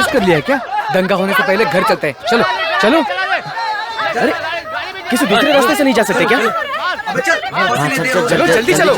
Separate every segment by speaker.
Speaker 1: Arrest कर लिया है क्या? दंगा होने से पहले घर चलते हैं। चलो चलो।
Speaker 2: अरे किसी दूसरे रास्ते से नहीं जा सकते क्या?
Speaker 1: चलो जल्दी चलो।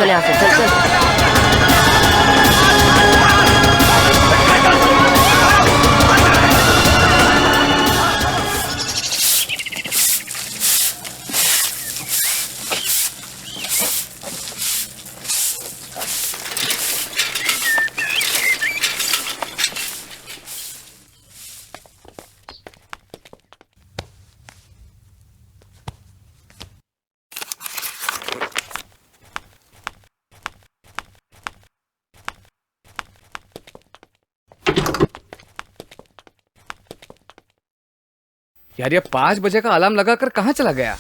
Speaker 1: यार ये 5 बजे का अलार्म लगाकर कहाँ चला गया?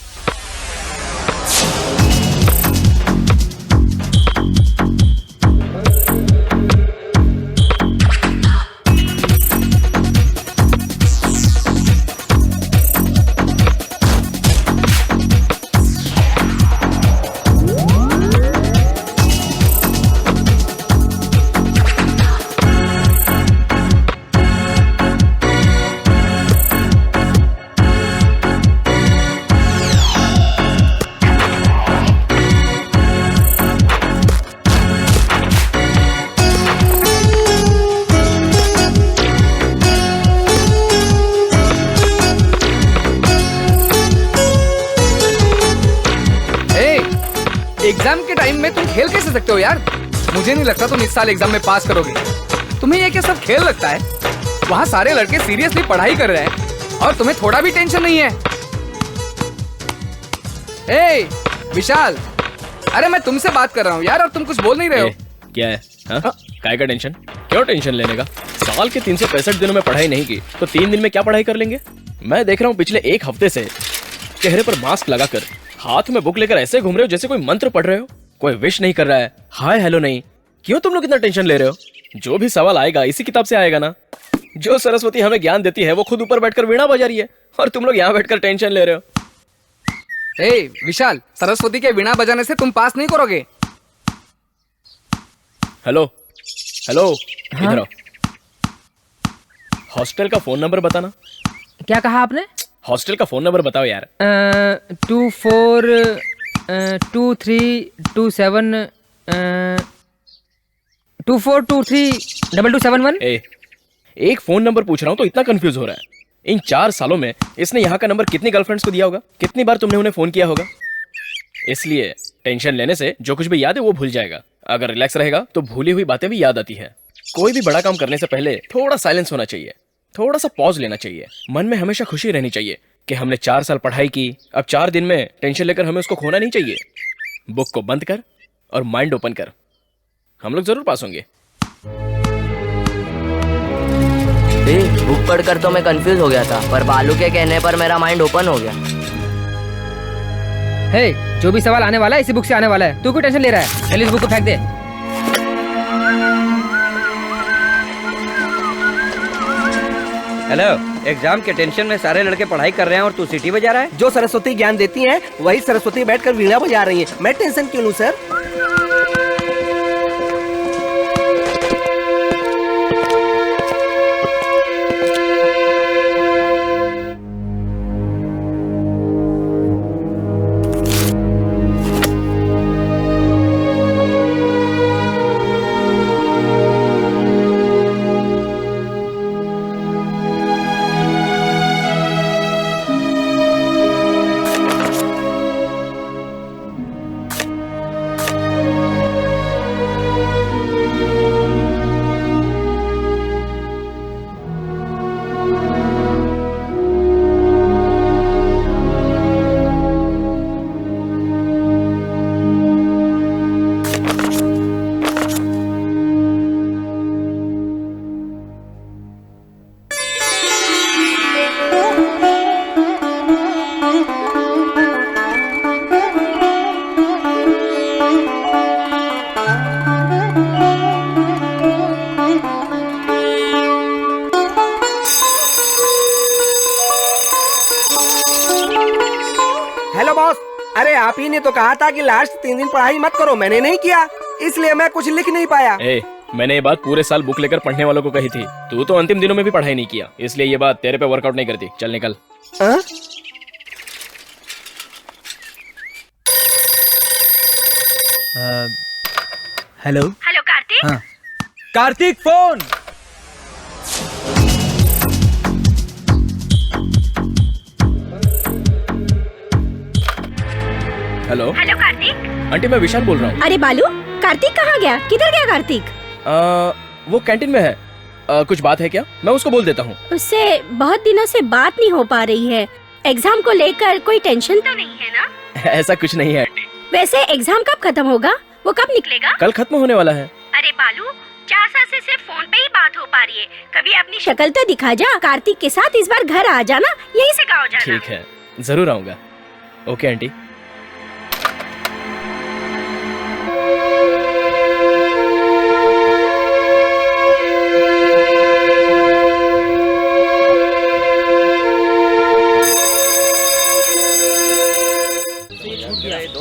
Speaker 1: एग्जाम के टाइम में तुम खेल कैसे सकते हो यार? मुझे नहीं लगता तुम इस साल एग्जाम में पास करोगे। तुम्हें ये क्या सब खेल लगता है? वहाँ सारे लड़के सीरियसली पढ़ाई कर रहे हैं और तुम्हें थोड़ा भी टेंशन नहीं है। ए विशाल, अरे मैं तुमसे बात कर रहा हूँ यार और तुम कुछ बोल नहीं रहे हो।
Speaker 2: क्या है? काय का टेंशन? क्यों टेंशन लेने का? साल के 365 दिनों में पढ़ाई नहीं की तो 3 दिन में क्या पढ़ाई कर लेंगे? मैं देख रहा हूँ पिछले 1 हफ्ते से चेहरे पर मास्क लगाकर हाथ में बुक लेकर ऐसे घूम रहे हो जैसे कोई मंत्र पढ़ रहे हो। कोई विश नहीं कर रहा है, हाय हेलो नहीं। क्यों तुम लोग इतना टेंशन ले रहे हो? जो भी सवाल आएगा इसी किताब से आएगा ना। जो सरस्वती हमें ज्ञान देती है वो खुद ऊपर बैठकर वीणा बजा रही है और तुम लोग यहाँ बैठकर टेंशन ले रहे हो।
Speaker 1: ए विशाल, सरस्वती के वीणा बजाने से तुम पास नहीं करोगे।
Speaker 2: हेलो हेलो, इधर आओ। हॉस्टल का फोन नंबर बताना।
Speaker 3: क्या कहा आपने?
Speaker 2: हॉस्टल का फोन नंबर बताओ यार।
Speaker 3: 242327 24232271।
Speaker 2: एक फोन नंबर पूछ रहा हूँ तो इतना कंफ्यूज हो रहा है। इन 4 सालों में इसने यहाँ का नंबर कितनी गर्लफ्रेंड्स को दिया होगा? कितनी बार तुमने उन्हें फोन किया होगा? इसलिए टेंशन लेने से जो कुछ भी याद है वो भूल जाएगा। अगर रिलैक्स रहेगा तो भूली हुई बातें भी याद आती है। कोई भी बड़ा काम करने से पहले थोड़ा साइलेंस होना चाहिए, थोड़ा सा पॉज लेना चाहिए। मन में हमेशा खुशी रहनी चाहिए कि हमने 4 साल पढ़ाई की, अब 4 दिन में टेंशन लेकर हमें उसको खोना नहीं चाहिए। बुक को बंद कर और माइंड ओपन कर, हम लोग जरूर पास होंगे।
Speaker 4: बुक पढ़कर तो मैं कंफ्यूज हो गया था, पर बालू के कहने पर मेरा माइंड ओपन हो गया।
Speaker 3: हे, जो भी सवाल आने वाला है इसी बुक से आने वाला है। तू क्यों टेंशन ले रहा है? चल इस बुक को फेंक दे।
Speaker 5: हेलो, एग्जाम के टेंशन में सारे लड़के पढ़ाई कर रहे हैं और तू सीटी बजा रहा है। जो सरस्वती ज्ञान देती हैं वही सरस्वती बैठकर वीणा बजा रही हैं। मैं टेंशन क्यों लूं सर? अरे आप ही ने तो कहा था कि लास्ट 3 दिन पढ़ाई मत करो। मैंने नहीं किया, इसलिए मैं कुछ लिख नहीं पाया।
Speaker 2: मैंने ये बात पूरे साल बुक लेकर पढ़ने वालों को कही थी। तू तो अंतिम दिनों में भी पढ़ाई नहीं किया, इसलिए ये बात तेरे पे वर्कआउट नहीं करती। चल निकल।
Speaker 5: हाँ?
Speaker 6: Hello
Speaker 7: hello Kartik.
Speaker 6: हाँ Kartik phone.
Speaker 2: Hello
Speaker 7: hello Kartik.
Speaker 2: Aunty, मैं विशाल बोल रहा हूँ।
Speaker 7: अरे बालू, कार्तिक कहाँ गया? किधर गया कार्तिक?
Speaker 2: वो कैंटीन में है। कुछ बात है क्या? मैं उसको बोल देता हूँ।
Speaker 7: उससे बहुत दिनों से बात नहीं हो पा रही है। एग्जाम को लेकर कोई टेंशन तो नहीं है ना?
Speaker 2: ऐसा कुछ नहीं है आंटी।
Speaker 7: वैसे एग्जाम कब खत्म होगा? वो कब निकलेगा?
Speaker 2: कल खत्म होने वाला है।
Speaker 7: अरे बालू, 4 साल से सिर्फ फोन पे ही बात हो पा रही है। कभी अपनी शक्ल तो दिखा जा। कार्तिक के साथ इस बार घर आ जाना, यहीं से गाँव जाना।
Speaker 2: ठीक है, जरूर आऊंगा। Okay aunty.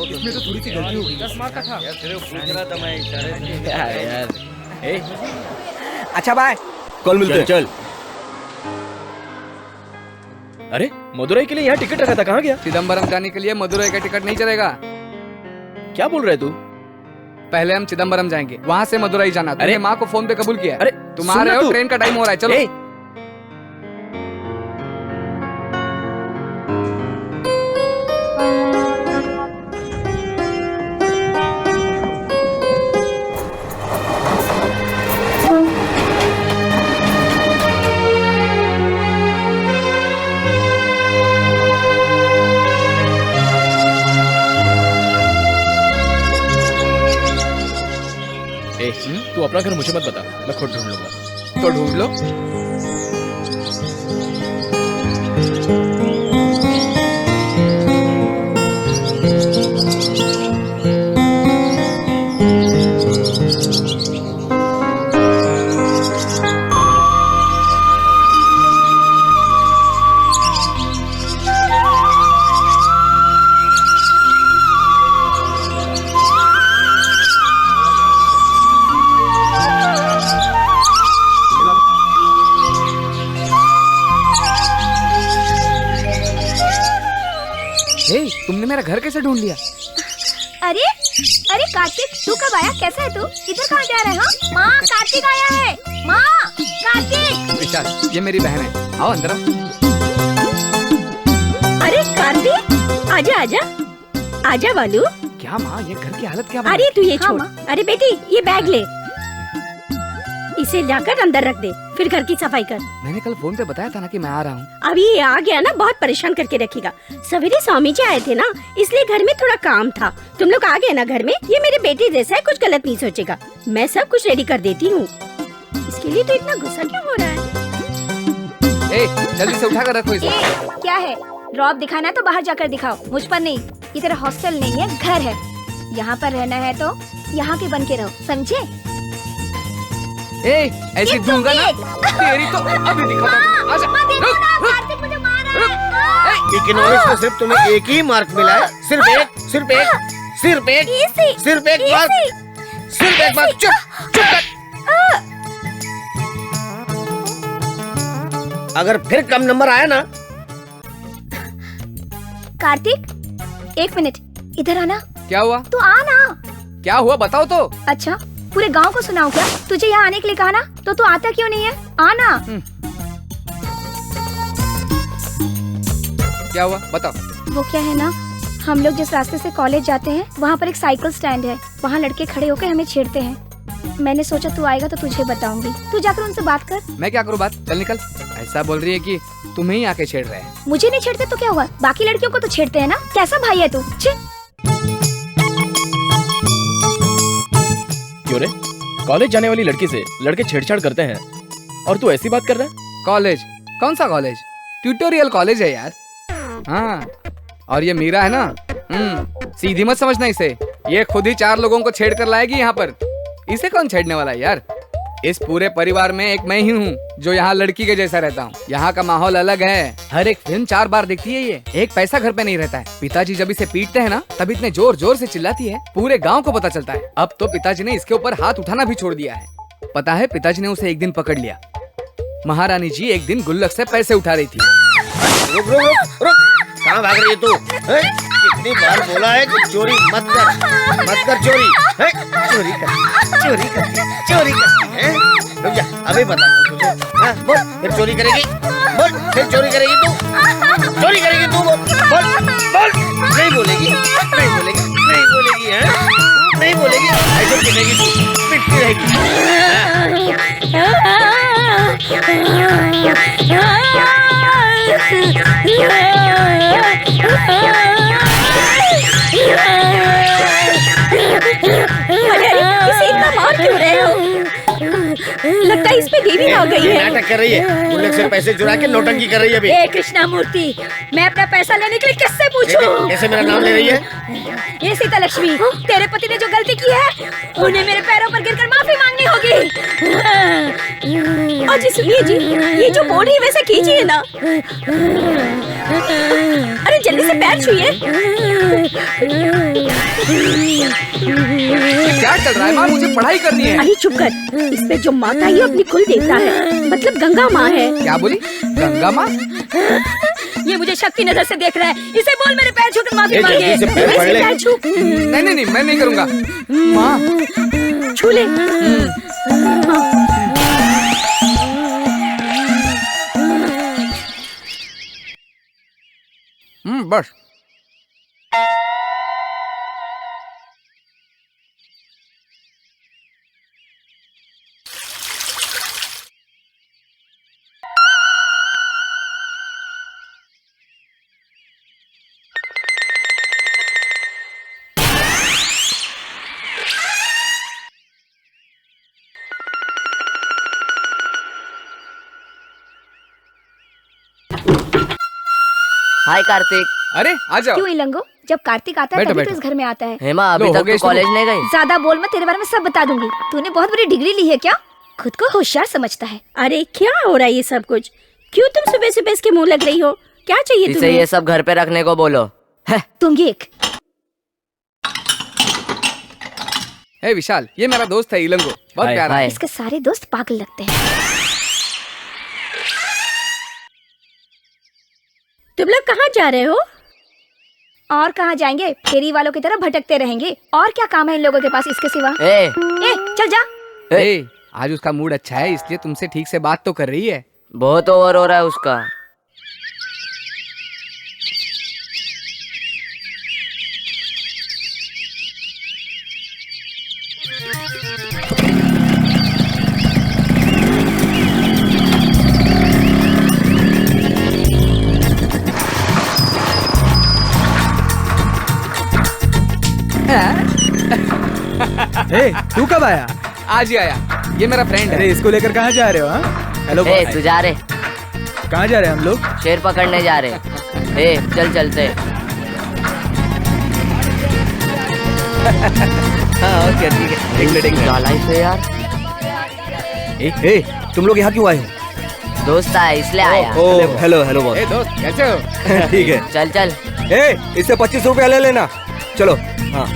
Speaker 1: इसमें तो थोड़ी सी गलती हो गई। 10 मार्क का था।
Speaker 2: यार ए,
Speaker 5: अच्छा बाय, कल मिलते हैं।
Speaker 2: चल। अरे मदुरई के लिए यहाँ टिकट रखा था, कहाँ गया?
Speaker 1: चिदम्बरम जाने के लिए मदुरई का टिकट नहीं चलेगा।
Speaker 2: क्या बोल रहे तू?
Speaker 1: पहले हम चिदम्बरम जाएंगे, वहाँ से मदुरई जाना। तुमने माँ को फोन पे कबूल किया।
Speaker 2: अरे
Speaker 1: तुम आ रहे हो, ट्रेन का टाइम हो रहा है। चलो।
Speaker 2: तू अपना घर मुझे मत बता, मैं खुद ढूंढ लूंगा।
Speaker 1: तो ढूंढ लो। तुमने मेरा घर कैसे ढूंढ लिया?
Speaker 7: अरे अरे कार्तिक, तू कब आया? कैसा है तू? इधर कहाँ जा रहा है? हाँ माँ, कार्तिक आया है। माँ, कार्तिक।
Speaker 1: विशाल, ये मेरी बहन है। आओ अंदर आओ।
Speaker 7: अरे कार्तिक, आजा आजा आजा बालू।
Speaker 1: क्या माँ, ये घर की हालत क्या?
Speaker 7: अरे तू ये छोड़। अरे बेटी, ये बैग ले, इसे जाकर अंदर रख दे, फिर घर की सफाई कर।
Speaker 1: मैंने कल फोन पे बताया था ना कि मैं आ रहा हूँ।
Speaker 7: अभी ये आ गया ना, बहुत परेशान करके रखेगा। सवेरे स्वामी जी आए थे ना, इसलिए घर में थोड़ा काम था। तुम लोग आ गए ना घर में। ये मेरे बेटे जैसा है, कुछ गलत नहीं सोचेगा। मैं सब कुछ रेडी कर देती हूँ। इसके लिए तो इतना गुस्सा क्यों हो रहा है?
Speaker 1: ए, जल्दी से उठा कर रखो इसे।
Speaker 8: क्या है? ड्रॉप दिखाना है तो बाहर जाकर दिखाओ, मुझ पर नहीं। ये तेरा हॉस्टल नहीं है, घर है। यहाँ पर रहना है तो यहाँ के बन के रहो, समझे?
Speaker 1: ए, ऐसे दूंगा ना तेरी तो अभी दिखाता हूँ। आजा, रुक।
Speaker 6: इकोनॉमिक्स में सिर्फ तुम्हें एक ही मार्क मिला है। सिर्फ एक मार्क, सिर्फ एक मार्क। चुप कर। अगर फिर कम नंबर आया ना।
Speaker 8: कार्तिक, 1 मिनट, इधर आना।
Speaker 1: क्या हुआ?
Speaker 8: तू आना।
Speaker 1: क्या हुआ बताओ तो।
Speaker 8: अच्छा, पूरे गांव को सुनाऊं क्या? तुझे यहाँ आने के लिए कहा ना, तो तू आता क्यों नहीं है? आना।
Speaker 1: क्या हुआ बताओ।
Speaker 8: वो क्या है ना, हम लोग जिस रास्ते से कॉलेज जाते हैं, वहाँ पर एक साइकिल स्टैंड है। वहाँ लड़के खड़े होकर हमें छेड़ते हैं। मैंने सोचा तू आएगा तो तुझे बताऊंगी। तू जाकर उनसे बात कर।
Speaker 1: मैं क्या करूँ बात? चल निकल। ऐसा बोल रही है कि तुम्हें ही आके छेड़ रहे हैं।
Speaker 8: मुझे नहीं छेड़ते तो क्या हुआ? बाकी लड़कियों को तो छेड़ते हैं ना। कैसा भाई है तू?
Speaker 2: क्यों रे? कॉलेज जाने वाली लड़की से लड़के छेड़छाड़ करते हैं और तू ऐसी बात कर रहा है?
Speaker 1: कॉलेज? कौन सा कॉलेज? ट्यूटोरियल कॉलेज है यार। हाँ, और ये मीरा है ना, सीधी मत समझना इसे। ये खुद ही 4 लोगों को छेड़ कर लाएगी यहाँ पर। इसे कौन छेड़ने वाला है यार? इस पूरे परिवार में एक मैं ही हूँ जो यहाँ लड़की के जैसा रहता हूँ। यहाँ का माहौल अलग है। हर एक फिल्म 4 बार देखती है ये। एक पैसा घर पे नहीं रहता है। पिताजी जब इसे पीटते हैं ना, तब इतने जोर जोर से चिल्लाती है, पूरे गांव को पता चलता है। अब तो पिताजी ने इसके ऊपर हाथ उठाना भी छोड़ दिया है। पता है पिताजी ने उसे एक दिन पकड़ लिया। महारानी जी एक दिन गुल्लक से पैसे उठा रही थी।
Speaker 6: रुक रुक रुक रुक, कहाँ भाग रही है तू? हैं? कितनी बार बोला है कि चोरी मत कर चोरी। हैं? चोरी करती है। रुक जा, अभी बताता हूँ तुझे। हाँ, बोल, फिर चोरी करेगी? बोल, फिर चोरी करेगी तू? चोरी करेगी तू? बोल, बोल, नहीं बोलेगी, हैं? नहीं बोलेगी, ऐसे गिरेगी तू, पिटती रहेगी।
Speaker 7: अरे इसे इतना मार क्यों रहे हो? लगता है इस पे देवी आ गई है।
Speaker 6: नाटक कर रही है, गुल्लक से पैसे चुरा के नौटंकी कर रही है अभी।
Speaker 7: ए कृष्णा मूर्ति, मैं अपना पैसा लेने के लिए किससे पूछूं?
Speaker 6: कैसे मेरा नाम ले रही है?
Speaker 7: ये सीता लक्ष्मी, तेरे पति ने जो गलती की है उन्हें मेरे पैरों पर गिरकर माफी मांगनी होगी। और जी सुनिए जी, ये जो बोल रही है वैसे कीजिए ना। अरे जल्दी से पैर छुइए।
Speaker 1: क्या चल रहा है माँ? मुझे पढ़ाई करनी है।
Speaker 7: अरे चुप कर, इसमें जो माता है अपनी कुल देवता है, मतलब गंगा माँ है।
Speaker 1: क्या बोली? गंगा माँ?
Speaker 7: ये मुझे शक्ति नजर से देख रहा है। इसे बोल मेरे पैर छूकर माफी
Speaker 6: जल्दी
Speaker 7: मांगे।
Speaker 6: से पैर पकड़ ले।
Speaker 7: पैर छू।
Speaker 1: नहीं, मैं नहीं करूँगा। माँ
Speaker 7: छू ले।
Speaker 1: बस।
Speaker 4: हाय कार्तिक।
Speaker 1: अरे आ जाओ।
Speaker 8: क्यों इलंगो, जब कार्तिक आता है
Speaker 1: बैठो,
Speaker 8: तभी तो
Speaker 1: बैठो।
Speaker 8: इस घर में आता है।
Speaker 4: हेमा अभी
Speaker 1: लो, हो
Speaker 4: तक
Speaker 1: गया
Speaker 4: तो कॉलेज नहीं गई?
Speaker 8: ज्यादा बोल मत, तेरे बारे में सब बता दूंगी। तूने बहुत बड़ी डिग्री ली है क्या? खुद को होशियार समझता है।
Speaker 7: अरे क्या हो रहा है ये सब कुछ? क्यों तुम सुबह सुबह इसके मुंह लग रही हो? क्या चाहिए
Speaker 4: इसे
Speaker 7: तुम्हें?
Speaker 4: ये सब घर पे रखने को बोलो।
Speaker 8: तुम ये एक
Speaker 1: हे विशाल, ये मेरा दोस्त है इलंगो, बहुत
Speaker 2: हाय,
Speaker 1: प्यारा है।
Speaker 4: हाय।
Speaker 8: इसके सारे दोस्त पागल लगते हैं।
Speaker 7: तुम लोग कहाँ जा रहे हो?
Speaker 8: और कहाँ जाएंगे? फेरी वालों की तरह भटकते रहेंगे। और क्या काम है इन लोगों के पास इसके सिवा?
Speaker 4: ए,
Speaker 8: चल जा।
Speaker 1: ए, आज उसका मूड अच्छा है इसलिए तुमसे ठीक से बात तो कर रही है।
Speaker 4: बहुत ओवर हो रहा है उसका।
Speaker 9: तू कब आया?
Speaker 1: आज ही आया। ये मेरा फ्रेंड है।
Speaker 9: अरे इसको लेकर कहाँ जा रहे हो? हाँ, हेलो
Speaker 4: ए, तू जा रहे?
Speaker 9: कहाँ जा रहे हैं हम लोग?
Speaker 4: शेर पकड़ने जा रहे। ए, चल चलते।
Speaker 5: हाँ ओके ठीक है, एक मिनट
Speaker 4: क्या लाइफ है यार।
Speaker 5: तुम लोग यहाँ क्यों आए हो?
Speaker 4: दोस्त आया इसलिए आया।
Speaker 5: ओ हेलो हेलो बॉस।
Speaker 1: ए दोस्त, कैसे हो?
Speaker 5: ठीक है।
Speaker 4: चल चल।
Speaker 5: ए, इससे 25 रुपया ले लेना। चलो। हाँ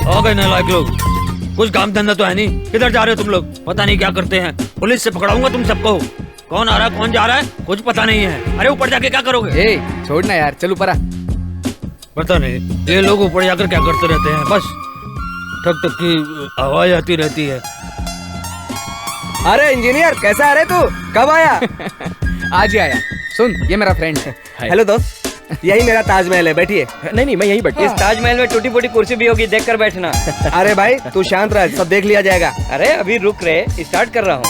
Speaker 10: हो गए नालायक लोग, कुछ काम धंधा तो है नहीं। किधर जा रहे हो तुम लोग? पता नहीं क्या करते हैं। पुलिस से पकड़ाऊंगा तुम सबको। कौन आ रहा है कौन जा रहा है कुछ पता नहीं है। अरे ऊपर जाके क्या करोगे?
Speaker 1: ए, छोड़ना यार, चल ऊपर आ।
Speaker 10: पता नहीं ये लोग ऊपर जाकर क्या करते रहते हैं। बस ठक ठक की आवाज आती रहती है।
Speaker 5: अरे इंजीनियर, कैसा आ रहे तू? कब आया?
Speaker 1: आज ही आया। सुन, ये मेरा फ्रेंड है।
Speaker 5: हेलो दोस्त, यही मेरा ताजमहल है, बैठिए।
Speaker 2: नहीं, मैं यहीं बैठ।
Speaker 5: इस ताजमहल में टूटी फूटी कुर्सी भी होगी, देख कर बैठना। अरे भाई तू शांत रह, सब देख लिया जाएगा। अरे अभी रुक रहे, स्टार्ट कर रहा हूँ।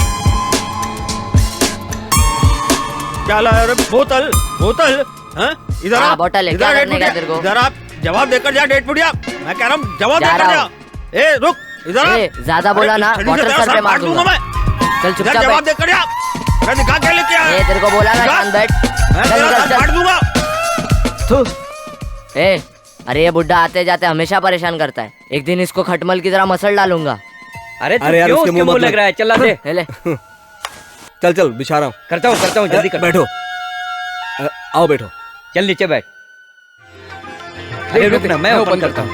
Speaker 10: क्या लाया रे? बोतल बोतल? हाँ? इधर
Speaker 4: हाँ,
Speaker 10: आ,
Speaker 4: बोतल है,
Speaker 10: इधर
Speaker 4: क्या
Speaker 10: आ,
Speaker 4: करने का
Speaker 10: डेट
Speaker 4: तेरे को?
Speaker 10: इधर आप जवाब देकर जा। डेट बुढ़िया, मैं कह रहा हूँ जवाब
Speaker 4: जा
Speaker 10: देकर
Speaker 4: रहा
Speaker 10: जा।
Speaker 4: हूँ।
Speaker 10: ए रुक, इधर आ।
Speaker 4: ए, ज्यादा बोला ना,
Speaker 10: छड़ी से
Speaker 4: बॉटल
Speaker 10: तेरा
Speaker 4: सर पे मार
Speaker 10: फाड़ दूंगा
Speaker 4: दूंगा।
Speaker 10: मैं।
Speaker 4: चल
Speaker 10: इधर
Speaker 4: चुपचाप
Speaker 10: जवाब
Speaker 4: बैठ।
Speaker 10: देकर जा। मैं दिखा क्या लेके आया?
Speaker 4: ए, तेरे को बोला ना,
Speaker 10: जा।
Speaker 4: शांत बैठ।
Speaker 10: मैं
Speaker 4: चल,
Speaker 10: तेरा
Speaker 4: चल,
Speaker 10: दांत
Speaker 4: चल।
Speaker 10: फाड़ दूंगा।
Speaker 4: थू। ए, अरे ये बुड्ढा आते जाते हमेशा परेशान करता है। एक दिन इसको खटमल की तरह मसल डालूंगा।
Speaker 5: अरे तू
Speaker 6: अरे यार,
Speaker 5: क्यों
Speaker 6: उसके
Speaker 5: उसके
Speaker 6: मुंह
Speaker 5: मुंह
Speaker 6: मत
Speaker 5: लग रहा है? चला दे।
Speaker 4: ले
Speaker 6: चल चल बिछा रहा हूँ।
Speaker 5: करता हूँ जल्दी कर।
Speaker 6: बैठो। आओ बैठो।
Speaker 5: चल नीचे बैठ। अरे रुक ना, मैं ओपन
Speaker 1: ओपन
Speaker 5: करता हूँ।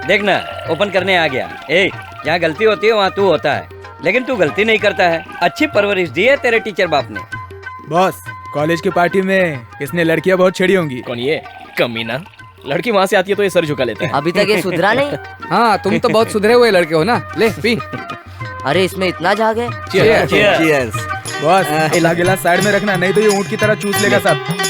Speaker 5: देखना, ओपन करने आ गया। ए, जहाँ गलती होती है वहाँ तू होता है, लेकिन तू गलती नहीं करता है। अच्छी परवरिश दी है तेरे टीचर बाप ने।
Speaker 9: बॉस, कॉलेज की पार्टी में इसने लड़कियां बहुत छेड़ी होंगी।
Speaker 2: कौन ये कमीना? लड़की वहां से आती है तो ये सर झुका लेता है।
Speaker 4: अभी तक ये सुधरा नहीं।
Speaker 1: हाँ, तुम तो बहुत सुधरे हुए लड़के हो ना। ले पी।
Speaker 4: अरे इसमें इतना झाग है।
Speaker 6: Cheers।
Speaker 9: बॉस, गिला गिलास साइड में रखना, नहीं तो ये ऊँट की तरह चूस लेगा सब।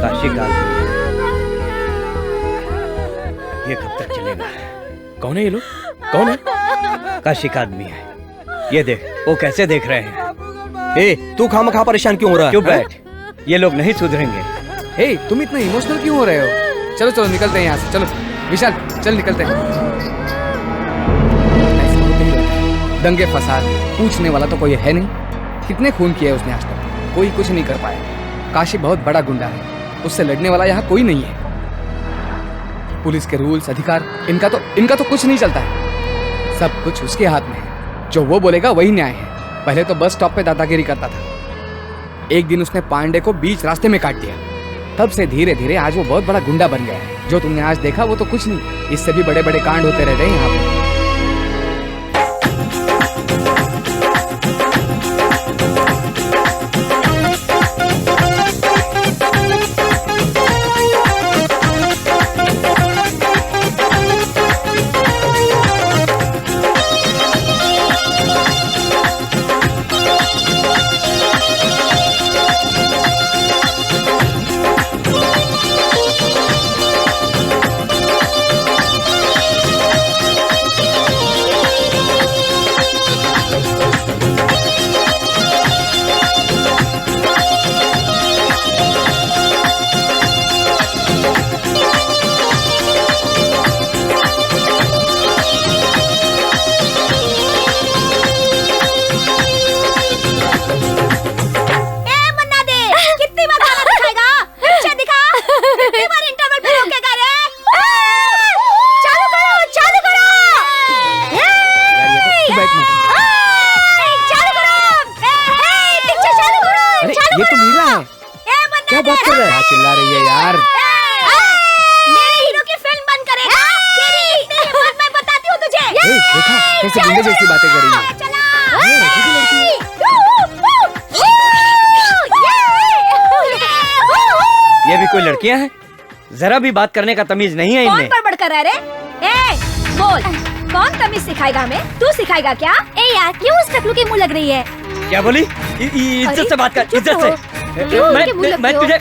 Speaker 5: काशी का ये कब तक चलेगा?
Speaker 2: कौन है ये लोग? कौन है?
Speaker 5: काशी का आदमी है। ये देख, वो कैसे देख रहे हैं।
Speaker 6: ए, तू खामखा परेशान क्यों हो रहा है?
Speaker 5: चुप बैठ, ये लोग नहीं सुधरेंगे।
Speaker 1: हे, तुम इतना इमोशनल क्यों हो रहे हो? चलो चलो निकलते हैं यहाँ से। चलो विशाल, चल निकलते हैं। ऐसे होते ही रहता है। दंगे फसाद पूछने वाला तो कोई है नहीं। कितने खून किए उसने आज तक, कोई कुछ नहीं कर पाया। काशी बहुत बड़ा गुंडा है, उससे लड़ने वाला यहाँ कोई नहीं है। पुलिस के रूल्स अधिकार इनका तो कुछ नहीं चलता है। सब कुछ उसके हाथ में है। जो वो बोलेगा वही न्याय है। पहले तो बस स्टॉप पे दादागिरी करता था। एक दिन उसने पांडे को बीच रास्ते में काट दिया। तब से धीरे धीरे आज वो बहुत बड़ा गुंडा बन गया है। जो तुमने आज देखा वो तो कुछ नहीं, इससे भी बड़े बड़े कांड होते रहते हैं यहाँ पे। ये तो मीरा है। क्या बात कर रहा है? चिल्ला रही है यार।
Speaker 8: मेरे हीरो की फिल्म बंद करेगा? तेरी इतनी हिम्मत, मैं बताती हूँ तुझे।
Speaker 1: देखा कैसे गुंडे जैसी बातें कर रही है।
Speaker 5: ये भी कोई लड़कियां हैं? जरा भी बात करने का तमीज नहीं है
Speaker 8: कौन
Speaker 5: इनमें।
Speaker 8: बड़बड़ कर रहा है रे? बोल, कौन तमीज सिखाएगा हमें? तू सिखाएगा क्या? ए यार, क्यों उस टकलू की मुंह लग रही है?
Speaker 5: क्या बोली? इज्जत से बात कर, इज्जत से। मैं तुझे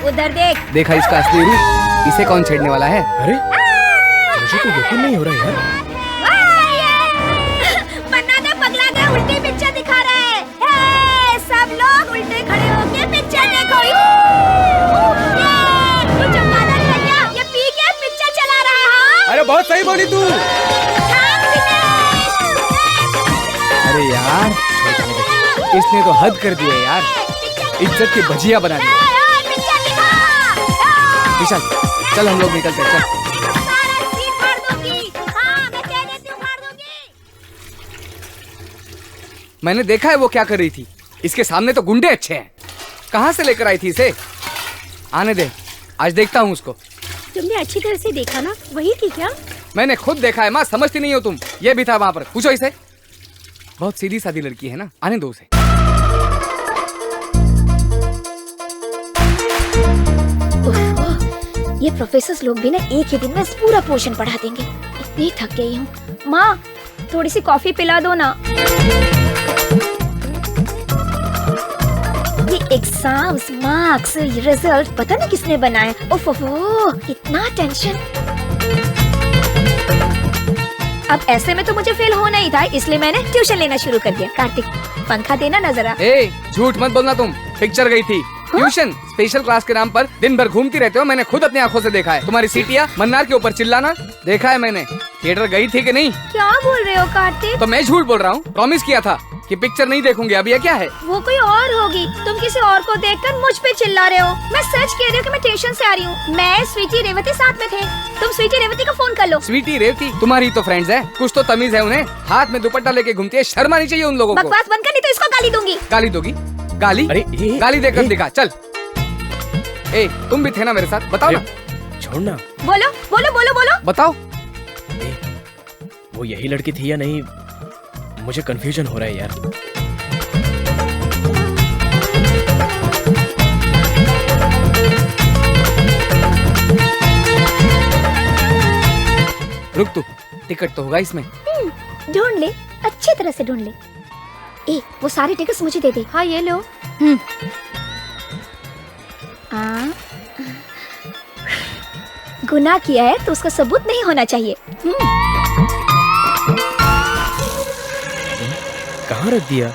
Speaker 8: उधर देख।
Speaker 1: देखा इसका असली रूप। इसे कौन छेड़ने वाला है?
Speaker 2: अरे मुझे तो यकीन नहीं हो रहा यार।
Speaker 8: मन्ना दे पगला गया, उल्टी पिक्चर दिखा रहा है। सब लोग उल्टे खड़े होके पिक्चर देखो। तू चमकादड़ है क्या? ये पी के पिक्चर चला रहा है।
Speaker 9: अरे बहुत सही बोली तू।
Speaker 1: अरे यार, इसने तो हद कर दी है यार। इज्जत की भजिया बना दी। विशाल, चल हम लोग निकलते हैं। चल। मैंने देखा है वो क्या कर रही थी। इसके सामने तो गुंडे अच्छे हैं। कहाँ से लेकर आई थी इसे? आने दे, आज देखता हूँ उसको।
Speaker 7: तुमने अच्छी तरह से देखा ना, वही थी क्या?
Speaker 1: मैंने खुद देखा है माँ, समझती नहीं हो तुम। ये भी था वहाँ पर, पूछो इसे। बहुत सीधी सादी लड़की है ना, आने दो उसे।
Speaker 8: ये प्रोफेसर लोग भी ना एक ही दिन में पूरा पोर्शन पढ़ा देंगे। इतनी थक गई हूँ। माँ थोड़ी सी कॉफी पिला दो ना। ये एग्जाम्स, मार्क्स, रिजल्ट पता नहीं किसने बनाए। ओफ इतना टेंशन। अब ऐसे में तो मुझे फेल होना ही था, इसलिए मैंने ट्यूशन लेना शुरू कर दिया। कार्तिक पंखा देना ना जरा।
Speaker 1: ए, झूठ मत बोलना तुम। पिक्चर गई थी ट्यूशन। स्पेशल क्लास के नाम पर दिन भर घूमती रहते हो। मैंने खुद अपनी आंखों से देखा है। तुम्हारी सीटियाँ मन्नार के ऊपर चिल्लाना देखा है मैंने। थिएटर गई थी कि नहीं?
Speaker 8: क्या बोल रहे हो कार्तिक?
Speaker 1: तो मैं झूठ बोल रहा हूँ। प्रॉमिस किया था कि पिक्चर नहीं देखूंगी। अब ये क्या है?
Speaker 8: वो कोई और होगी। तुम किसी और को देखकर मुझ पे चिल्ला रहे हो। मैं सच कह रही हूँ कि मैं ट्यूशन से आ रही हूँ। मैं स्वीटी रेवती साथ में थे। तुम स्वीटी रेवती को फोन कर लो।
Speaker 1: स्वीटी रेवती तुम्हारी तो फ्रेंड्स है, कुछ तो तमीज है उन्हें। हाथ में दुपट्टा लेके घूमती है, शर्म आनी चाहिए उन लोगों को।
Speaker 8: बकवास बंद कर, नहीं तो इसको गाली दूंगी।
Speaker 1: गाली दोगी? गाली?
Speaker 2: अरे
Speaker 1: गाली देकर दिखा चल। ए, तुम भी थे ना मेरे साथ, बताओ ना।
Speaker 2: छोड़ना।
Speaker 8: बोलो बोलो बोलो बोलो।
Speaker 1: बताओ।
Speaker 2: वो यही लड़की थी या नहीं, मुझे कंफ्यूजन हो रहा है यार।
Speaker 1: रुक तू, टिकट तो होगा इसमें।
Speaker 8: ढूंढ ले, अच्छी तरह से ढूंढ ले। ए, वो सारे टिकट्स मुझे दे दे। हाँ ये लो। गुनाह किया है तो उसका सबूत नहीं होना चाहिए।
Speaker 2: कहाँ रख दिया?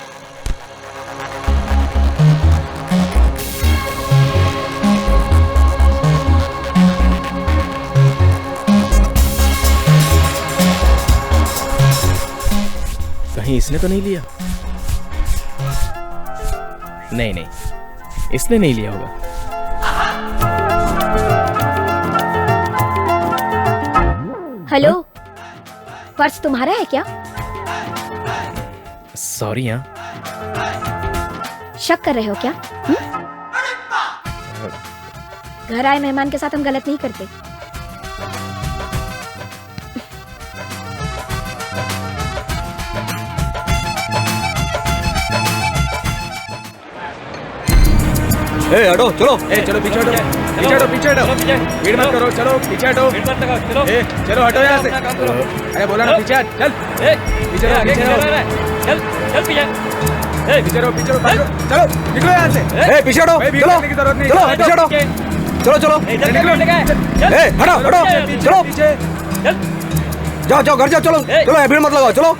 Speaker 2: कहीं इसने तो नहीं लिया? नहीं नहीं, इसने नहीं लिया होगा।
Speaker 8: हेलो, पर्स तुम्हारा है क्या?
Speaker 2: सॉरी। हाँ,
Speaker 8: शक कर रहे हो क्या? घर आए मेहमान के साथ हम गलत नहीं करते।
Speaker 5: ए हटो, चलो।
Speaker 9: ए चलो पीछे हटो, पीछे हटो, पीछे हटो। भीड़ मत करो, चलो पीछे हटो। ए चलो हटो यहाँ से। अरे बोला ना पीछे हट, चल। पीछे रहो, पीछे रहो।
Speaker 10: चल चल पीछे।
Speaker 9: पीछे रहो, पीछे रहो, चलो निकलो यहाँ से।
Speaker 5: ए पीछे हटो,
Speaker 9: भीड़
Speaker 5: चलो
Speaker 9: करने की जरूरत नहीं।
Speaker 5: चलो पीछे हटो, चलो चलो। ए हटो हटो, चलो
Speaker 9: पीछे।
Speaker 5: जाओ जाओ, घर जाओ, चलो चलो। भीड़ मत लगाओ, चलो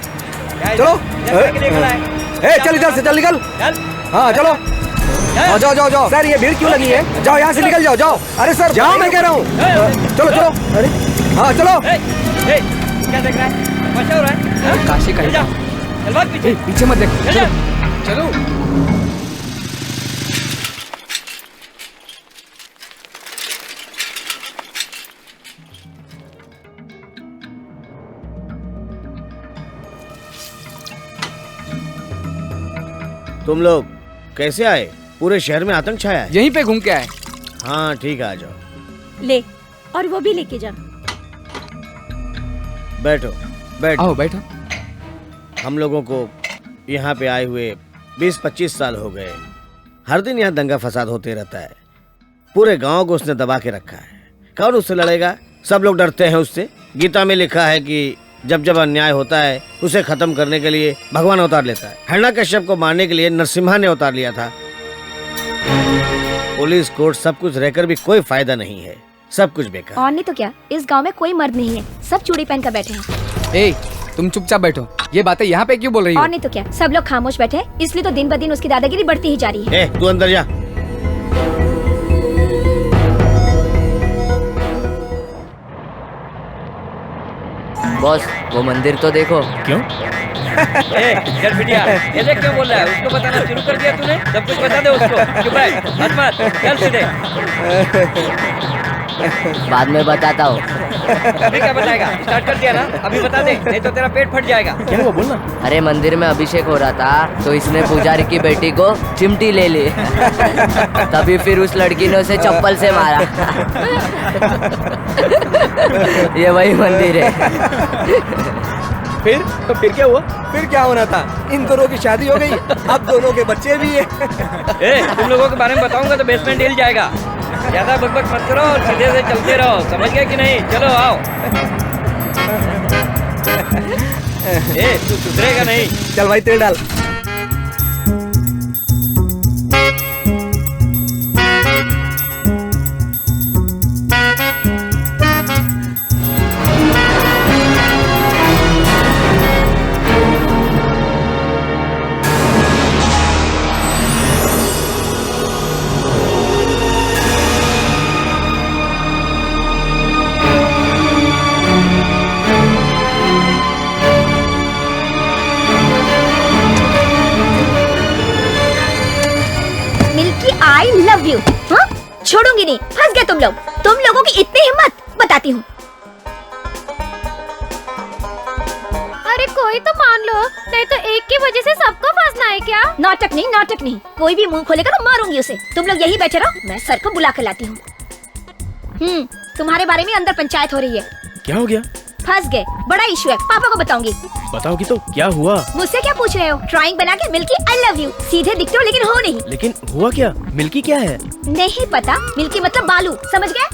Speaker 5: चलो। ए चल इधर से, चल निकल। हाँ चलो, हाँ जाओ जाओ जाओ। सर ये भीड़ क्यों लगी है? जाओ यहाँ से निकल जाओ, जाओ। अरे सर जाओ, मैं कह रहा हूँ। चलो चलो। अरे हाँ चलो।
Speaker 10: क्या देख रहा है? तमाशा हो रहा है?
Speaker 1: काशी का
Speaker 10: चल भाग पीछे।
Speaker 1: पीछे मत देखो, चलो चलो।
Speaker 6: तुम लोग कैसे आए? पूरे शहर में आतंक छाया है।
Speaker 1: यहीं पे घूम के आए।
Speaker 6: हाँ ठीक है, आ जाओ।
Speaker 7: ले, और वो भी लेके जा।
Speaker 6: बैठो बैठो।
Speaker 1: आओ बैठो।
Speaker 6: हम लोगों को यहाँ पे आए हुए 20-25 साल हो गए। हर दिन यहाँ दंगा फसाद होते रहता है। पूरे गांव को उसने दबा के रखा है। कौन उससे लड़ेगा? सब लोग डरते हैं उससे। गीता में लिखा है कि जब जब अन्याय होता है उसे खत्म करने के लिए भगवान अवतार लेता है। हिरण्यकश्यप को मारने के लिए नरसिम्हा ने अवतार लिया था। पुलिस कोर्ट सब कुछ रहकर भी कोई फायदा नहीं है, सब कुछ बेकार।
Speaker 8: और नहीं तो क्या, इस गांव में कोई मर्द नहीं है, सब चूड़ी पहन कर बैठे हैं।
Speaker 1: ए, तुम चुपचाप बैठो। ये बातें यहाँ पे क्यों बोल रही हो?
Speaker 8: और नहीं तो क्या, सब लोग खामोश बैठे हैं, इसलिए तो दिन ब दिन उसकी दादागिरी बढ़ती ही जा रही है।
Speaker 6: तू अंदर जा।
Speaker 4: बॉस वो मंदिर तो देखो।
Speaker 2: क्यों?
Speaker 10: चल बिटिया, ये देख क्यों बोल रहा है? उसको बताना शुरू कर दिया तूने? सब कुछ बता दे उसको। चुप रह, मत चल सीधे।
Speaker 4: बाद में बताता हूँ।
Speaker 3: अभी क्या बताएगा? स्टार्ट कर दिया ना, अभी बता दे, नहीं तो तेरा पेट फट जाएगा।
Speaker 2: क्या हुआ बोलना।
Speaker 4: अरे मंदिर में अभिषेक हो रहा था तो इसने पुजारी की बेटी को चिमटी ले ली। तभी फिर उस लड़की ने उसे चप्पल से मारा। ये वही मंदिर है।
Speaker 2: फिर क्या हुआ?
Speaker 5: फिर क्या होना था, इन दोनों की शादी हो गई, अब दोनों के बच्चे भी है।
Speaker 3: तुम लोगों के बारे में बताऊंगा तो बेसमेंट हिल जाएगा। ज्यादा बकबक मत करो और सीधे से चलते रहो, समझ गए कि नहीं? चलो आओ। तू सुधरेगा नहीं।
Speaker 5: चल भाई तेल डाल।
Speaker 8: I love you. हाँ? छोड़ूंगी नहीं, फंस गए तुम लोग। तुम लोगों की इतनी हिम्मत, बताती हूँ।
Speaker 11: अरे कोई तो मान लो, नहीं तो एक की वजह से सबको फंसना है क्या?
Speaker 8: नाटक नहीं, नाटक नहीं। कोई भी मुंह खोलेगा तो मारूंगी उसे। तुम लोग यही बैठे रहो, मैं सर को बुला कर लाती हूँ। तुम्हारे बारे में अंदर पंचायत हो रही है।
Speaker 2: क्या हो गया?
Speaker 8: फंस गए, बड़ा इशू है, पापा को बताऊंगी।
Speaker 2: बताओगी तो क्या हुआ?
Speaker 8: मुझसे क्या पूछ रहे हो? ड्राइंग बना के मिल्की आई लव यू। सीधे दिखते हो लेकिन हो नहीं।
Speaker 2: लेकिन हुआ क्या? मिल्की क्या है?
Speaker 8: नहीं पता, मिल्की मतलब बालू, समझ गए?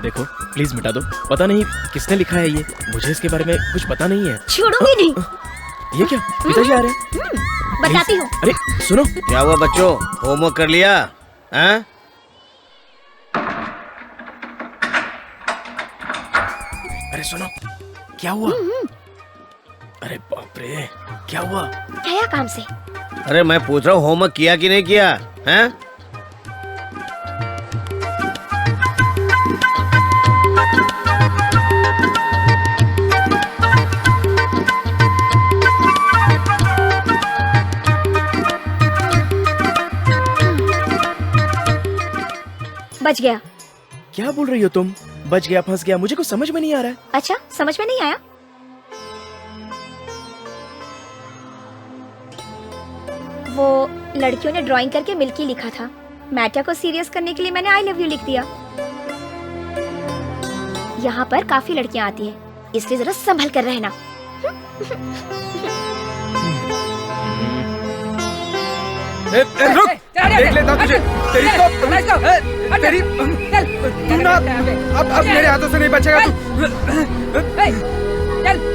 Speaker 2: देखो प्लीज मिटा दो, पता नहीं किसने लिखा है ये, मुझे इसके बारे में कुछ पता नहीं है।
Speaker 8: छोड़ूंगी नहीं।
Speaker 2: ये क्या, पिताजी आ रहे हैं?
Speaker 8: बताती हूँ।
Speaker 2: अरे सुनो।
Speaker 6: क्या हुआ बच्चों, होमवर्क कर लिया? हाँ?
Speaker 2: अरे सुनो, क्या हुआ? अरे बाप रे, क्या हुआ?
Speaker 8: आया काम से।
Speaker 6: अरे मैं पूछ रहा हूँ होमवर्क किया कि नहीं किया? हैं?
Speaker 8: बच गया।
Speaker 2: क्या बोल रही हो तुम? बच गया, फंस गया, मुझे कुछ समझ में नहीं आ रहा है।
Speaker 8: अच्छा, समझ में नहीं आया? वो लड़कियों ने ड्राइंग करके मिल्की लिखा था। मैटर को सीरियस करने के लिए मैंने आई लव यू लिख दिया। यहाँ पर काफी लड़कियाँ आती हैं, इसलिए जरा संभल कर रहना।
Speaker 9: रुक, देख लेता तुझे। तेरी तू ना अब मेरे हाथों से नहीं बचेगा तू।
Speaker 3: चल।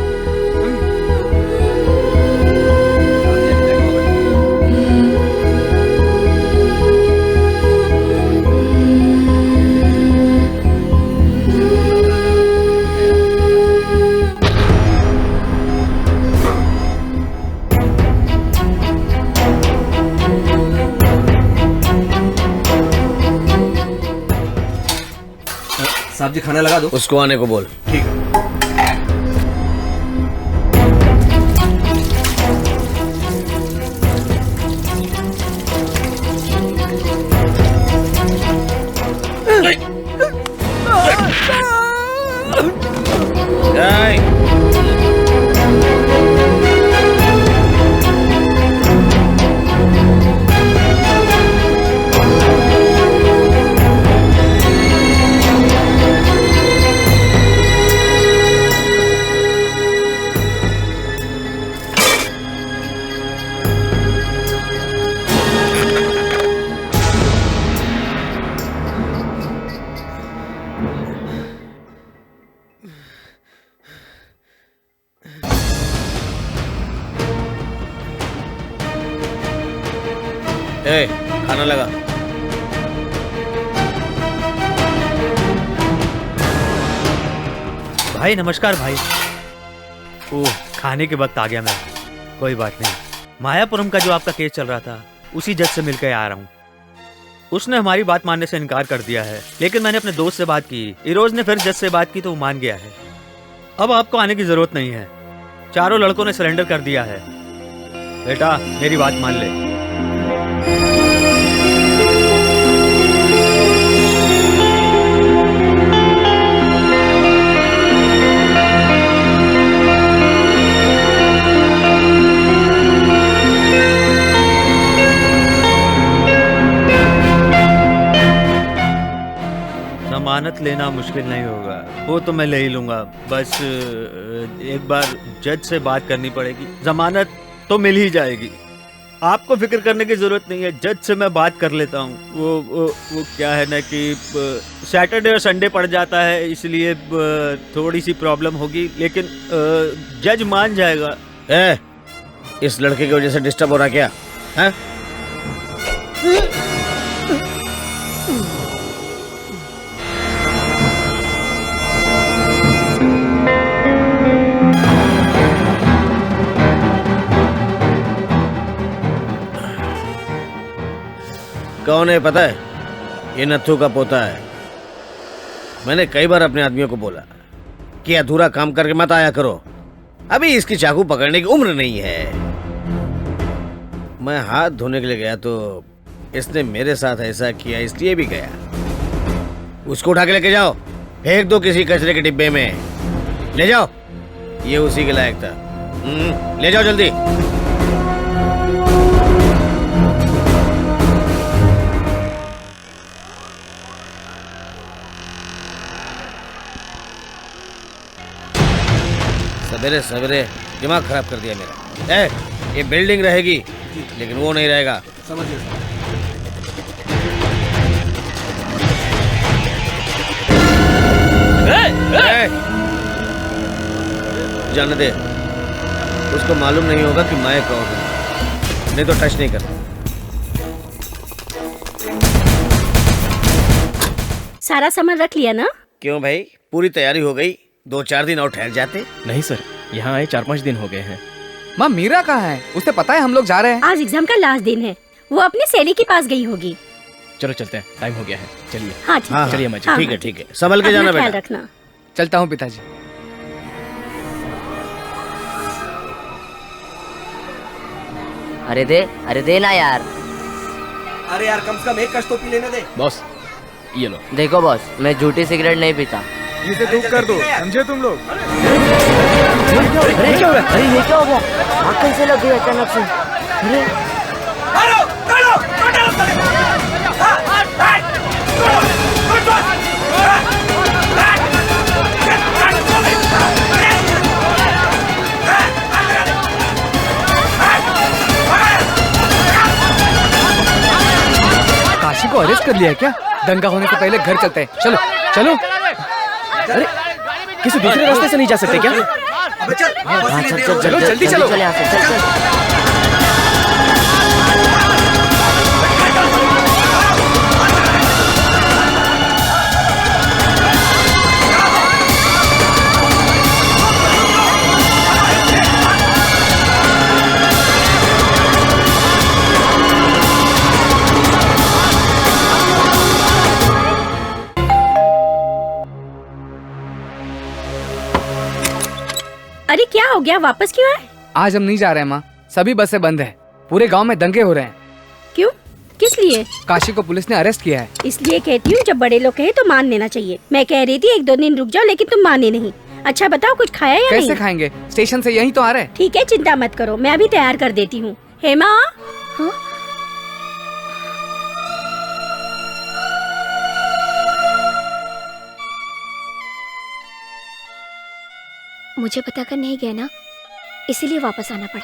Speaker 5: साहब जी खाना लगा दो।
Speaker 6: उसको आने को बोल।
Speaker 5: ठीक।
Speaker 6: खाना लगा।
Speaker 10: भाई नमस्कार भाई। ओह, खाने के वक्त आ गया मैं। कोई बात नहीं। मायापुरम का जो आपका केस चल रहा था, उसी जज से मिलकर आ रहा हूँ। उसने हमारी बात मानने से इनकार कर दिया है, लेकिन मैंने अपने दोस्त से बात की, इरोज ने फिर जज से बात की तो वो मान गया है। अब आपको आने की जरूरत नहीं है, चारों लड़कों ने सरेंडर कर दिया है। बेटा मेरी बात मान ले। जमानत लेना मुश्किल नहीं होगा, वो तो मैं ले ही लूंगा। बस एक बार जज से बात करनी पड़ेगी, जमानत तो मिल ही जाएगी। आपको फिक्र करने की जरूरत नहीं है, जज से मैं बात कर लेता हूँ। वो क्या है ना कि सैटरडे और संडे पड़ जाता है, इसलिए थोड़ी सी प्रॉब्लम होगी, लेकिन जज मान जाएगा।
Speaker 6: इस लड़के की वजह से डिस्टर्ब हो रहा क्या है? कौन है पता है? ये नत्थू का पोता है। मैंने कई बार अपने आदमियों को बोला कि अधूरा काम करके मत आया करो, अभी इसकी चाकू पकड़ने की उम्र नहीं है। मैं हाथ धोने के लिए गया तो इसने मेरे साथ ऐसा किया, इसलिए भी गया। उसको उठा के लेके जाओ, फेंक दो किसी कचरे के डिब्बे में, ले जाओ, ये उसी के लायक था। ले जाओ जल्दी। सवेरे सवेरे दिमाग खराब कर दिया मेरा। ये बिल्डिंग रहेगी लेकिन वो नहीं रहेगा।
Speaker 5: समझिए।
Speaker 6: जाने दे, उसको मालूम नहीं होगा कि मैं कौन हूं, नहीं तो टच नहीं करता।
Speaker 7: सारा सामान रख लिया ना?
Speaker 6: क्यों भाई, पूरी तैयारी हो गई? 2-4 दिन और ठहर जाते।
Speaker 2: नहीं सर, यहाँ आए 4-5 दिन हो गए हैं।
Speaker 1: माँ मीरा कहाँ है? उसे पता है हम लोग जा रहे हैं।
Speaker 7: आज एग्जाम का लास्ट दिन है, वो अपनी सहेली के पास गई होगी।
Speaker 2: चलो चलते हैं, टाइम हो गया है, चलिए।
Speaker 7: हाँ ठीक है।
Speaker 2: चलिए मजे।
Speaker 7: हाँ,
Speaker 6: ठीक है ठीक है, संभल के जाना
Speaker 7: ख्याल
Speaker 6: बेटा।
Speaker 7: रखना।
Speaker 1: चलता हूँ पिताजी।
Speaker 4: अरे दे ना यार।
Speaker 5: अरे यार कम से कम एक कश तो पी लेने दे।
Speaker 2: बॉस ये लो।
Speaker 4: देखो बॉस, मैं झूठी सिगरेट नहीं पीता।
Speaker 9: इसे दूर कर दो, समझे तुम लोग?
Speaker 4: अरे ये क्या हो गया? आग कैसे लग गई अचानक से? अरे
Speaker 1: काशी को अरेस्ट कर लिया है क्या? दंगा होने से पहले घर चलते हैं। चलो चलो।
Speaker 2: अरे किसी दूसरे रास्ते से नहीं जा सकते क्या?
Speaker 5: अबे चल,
Speaker 1: चलो जल्दी चलो।
Speaker 4: चल यहाँ से, चल।
Speaker 7: अरे क्या हो गया, वापस क्यों आए?
Speaker 1: आज हम नहीं जा रहे हैं माँ, सभी बसें बंद है। पूरे गांव में दंगे हो रहे हैं।
Speaker 7: क्यों, किस लिए?
Speaker 1: काशी को पुलिस ने अरेस्ट किया है।
Speaker 7: इसलिए कहती हूँ जब बड़े लोग कहे तो मान लेना चाहिए। मैं कह रही थी 1-2 दिन रुक जाओ, लेकिन तुम माने नहीं। अच्छा बताओ, कुछ खाया या
Speaker 1: कैसे
Speaker 7: नहीं?
Speaker 1: खाएंगे? स्टेशन से यहीं तो आ रहे हैं।
Speaker 7: ठीक है, चिंता मत करो, मैं अभी तैयार कर देती हूँ। हेमा, हाँ?
Speaker 8: मुझे पता कर नहीं गए ना, इसीलिए वापस आना पड़ा।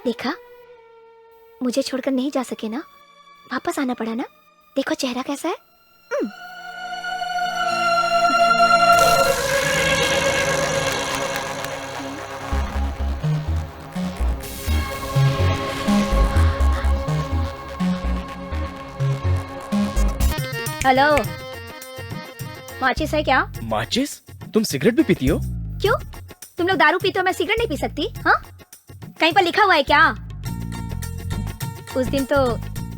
Speaker 8: देखा, मुझे छोड़कर नहीं जा सके ना, वापस आना पड़ा ना। देखो चेहरा कैसा है। हेलो, माचिस है क्या?
Speaker 2: माचिस? तुम सिगरेट भी पीती हो?
Speaker 8: क्यों, तुम लोग दारू पीते हो, मैं सिगरेट नहीं पी सकती? हाँ, कहीं पर लिखा हुआ है क्या? उस दिन तो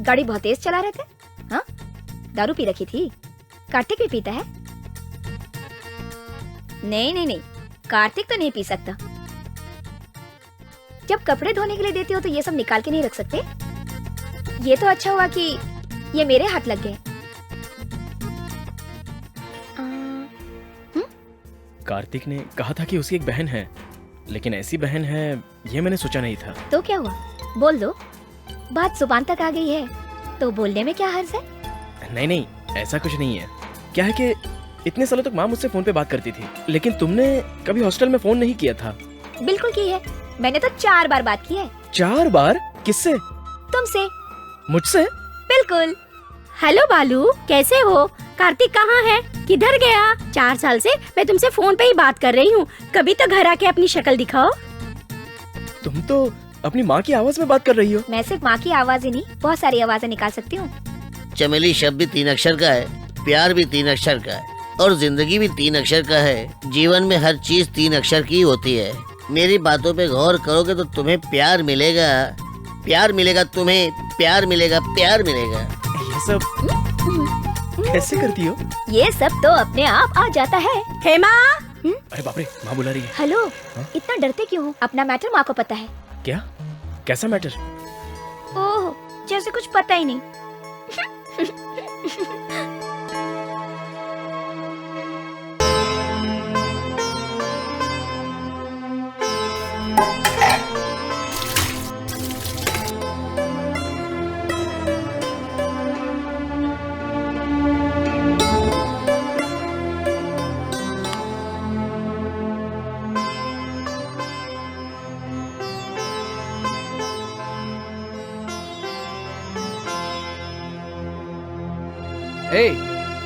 Speaker 8: गाड़ी बहुत तेज चला रहे थे। हाँ, दारू पी रखी थी। कार्तिक भी पीता है? नहीं नहीं नहीं, कार्तिक तो नहीं पी सकता। जब कपड़े धोने के लिए देती हो तो ये सब निकाल के नहीं रख सकते। ये तो अच्छा हुआ कि ये मेरे हाथ लग गए।
Speaker 2: कार्तिक ने कहा था कि उसकी एक बहन है, लेकिन ऐसी बहन है ये मैंने सोचा नहीं था।
Speaker 8: तो क्या हुआ, बोल दो। बात जुबान तक आ गई है तो बोलने में क्या हर्ज है।
Speaker 2: नहीं नहीं, ऐसा कुछ नहीं है। क्या है कि इतने सालों तक माँ मुझसे फोन पे बात करती थी, लेकिन तुमने कभी हॉस्टल में फोन नहीं किया था।
Speaker 8: बिल्कुल की है, मैंने तो 4 बार बात की है।
Speaker 2: 4 बार? किससे?
Speaker 8: तुमसे।
Speaker 2: मुझसे?
Speaker 8: बिल्कुल।
Speaker 7: हेलो बालू, कैसे हो? कार्तिक कहाँ है? किधर गया? 4 साल से मैं तुमसे फोन पे ही बात कर रही हूँ, कभी तो घर आके अपनी शक्ल दिखाओ।
Speaker 2: तुम तो अपनी माँ की आवाज में बात कर रही हो।
Speaker 8: मैं सिर्फ माँ की आवाज ही नहीं, बहुत सारी आवाजें निकाल सकती हूँ।
Speaker 6: चमेली शब्द भी 3 अक्षर का है, प्यार भी 3 अक्षर का है, और जिंदगी भी 3 अक्षर का है। जीवन में हर चीज 3 अक्षर की होती है। मेरी बातों पे गौर करोगे तो तुम्हें प्यार मिलेगा, प्यार मिलेगा, तुम्हें प्यार मिलेगा, प्यार मिलेगा।
Speaker 2: ये सब कैसे करती हो?
Speaker 8: ये सब तो अपने आप आ जाता है।
Speaker 7: हेमा,
Speaker 2: अरे बाप रे, माँ बुला रही है।
Speaker 8: हेलो, इतना डरते क्यों हो? अपना मैटर माँ को पता है।
Speaker 2: क्या? कैसा मैटर?
Speaker 8: ओह, जैसे कुछ पता ही नहीं।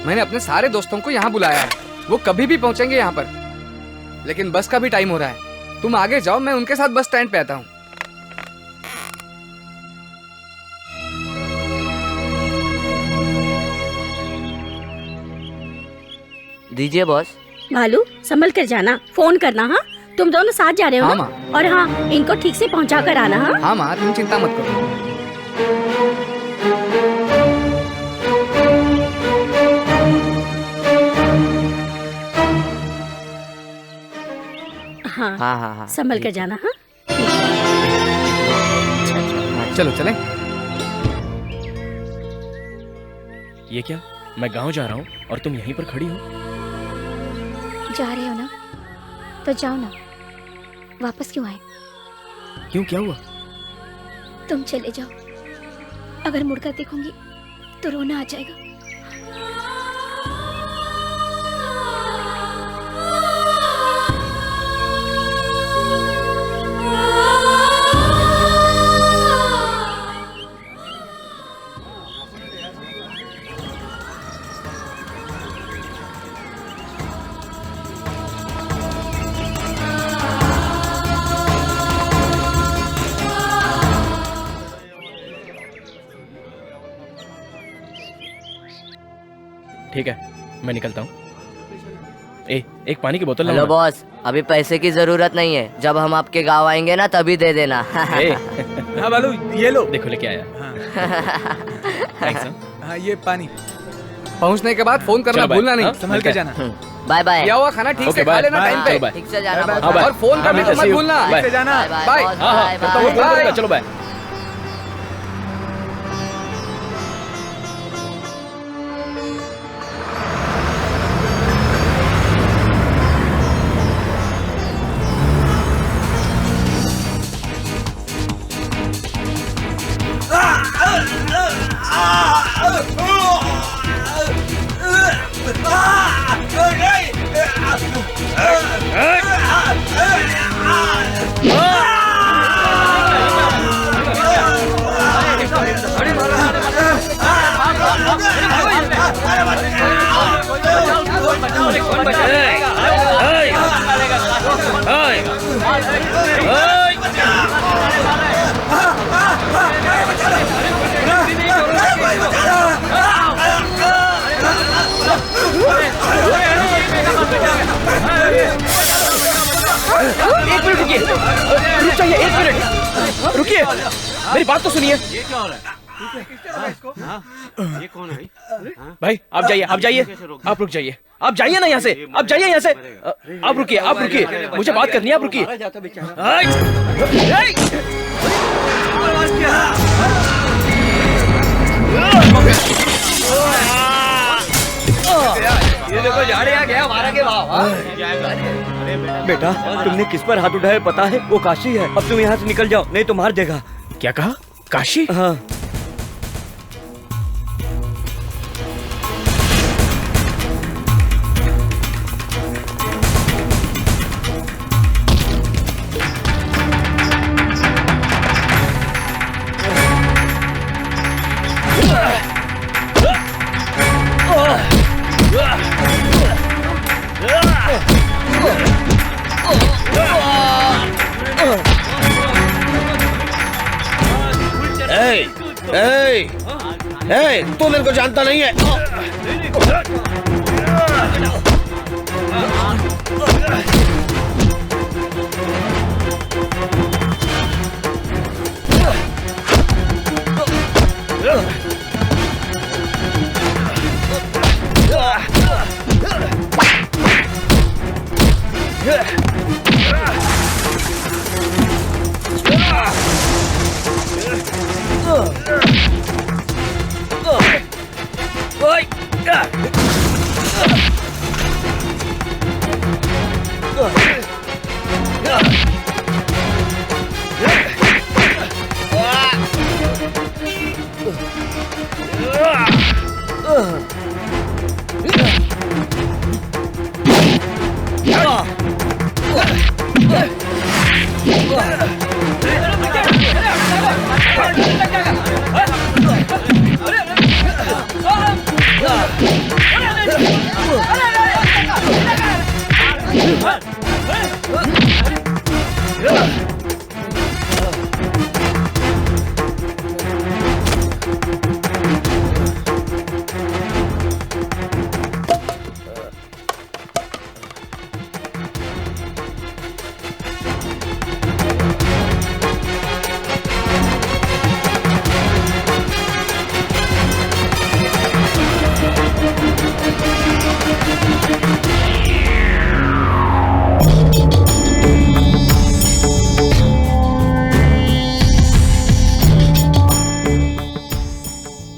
Speaker 1: मैंने अपने सारे दोस्तों को यहाँ बुलाया है, वो कभी भी पहुंचेंगे यहाँ पर, लेकिन बस का भी टाइम हो रहा है। तुम आगे जाओ, मैं उनके साथ बस स्टैंड पे आता हूँ।
Speaker 4: दीजिए बॉस।
Speaker 7: बालू संभल कर जाना, फोन करना। हाँ, तुम दोनों साथ जा रहे हो
Speaker 1: हाँ
Speaker 7: ना?
Speaker 1: माँ।
Speaker 7: और हाँ, इनको ठीक से पहुँचा कर आना। हाँ
Speaker 1: हाँ माँ, तुम चिंता मत करो।
Speaker 7: हाँ
Speaker 4: हाँ हाँ हाँ,
Speaker 7: संभल कर जाना। हाँ
Speaker 1: चलो चले।
Speaker 2: ये क्या? मैं गांव जा रहा हूँ और तुम यहीं पर खड़ी हो?
Speaker 8: जा रहे हो ना, तो जाओ ना। वापस क्यों आए?
Speaker 2: क्यों, क्या हुआ?
Speaker 8: तुम चले जाओ, अगर मुड़कर देखूंगी तो रोना आ जाएगा।
Speaker 2: ठीक है, मैं निकलता हूँ। एक पानी की बोतल।
Speaker 4: हेलो बॉस, अभी पैसे की जरूरत नहीं है, जब हम आपके गांव आएंगे ना तभी दे देना।
Speaker 9: हाँ बालू, ये लो।
Speaker 2: देखो लेके आया।
Speaker 9: हाँ ये पानी।
Speaker 1: पहुंचने के बाद फोन करना भूलना नहीं।
Speaker 9: संभल के जाना।
Speaker 4: Bye bye.
Speaker 1: किया हुआ खाना ठीक से खा लेना टाइम पे।
Speaker 4: ठीक से जाना बॉस।
Speaker 1: और फोन करना तो मत भूलना।
Speaker 9: ठीक से जाना।
Speaker 1: बाय।
Speaker 2: बाय। चलो बाय। एक मिनट रुकिए, रुक जाइए, 1 मिनट रुकिए, मेरी बात तो सुनिए।
Speaker 6: ये क्या हो रहा है? ये कौन है
Speaker 2: भाई आप जाइए, आप जाइए, आप रुक जाइए, आप जाइए ना यहाँ से, आप जाइए यहाँ से। आप रुकिए, आप रुकिए, मुझे बात करनी है, आप रुकिए।
Speaker 3: ये देखो झाड़िया गया मारा के भाव।
Speaker 5: बेटा तुमने किस पर हाथ उठाया पता है? वो काशी है। अब तुम यहाँ से निकल जाओ नहीं तो मार देगा।
Speaker 2: क्या कहा? काशी?
Speaker 5: हाँ।
Speaker 6: तू मेरे को जानता नहीं है।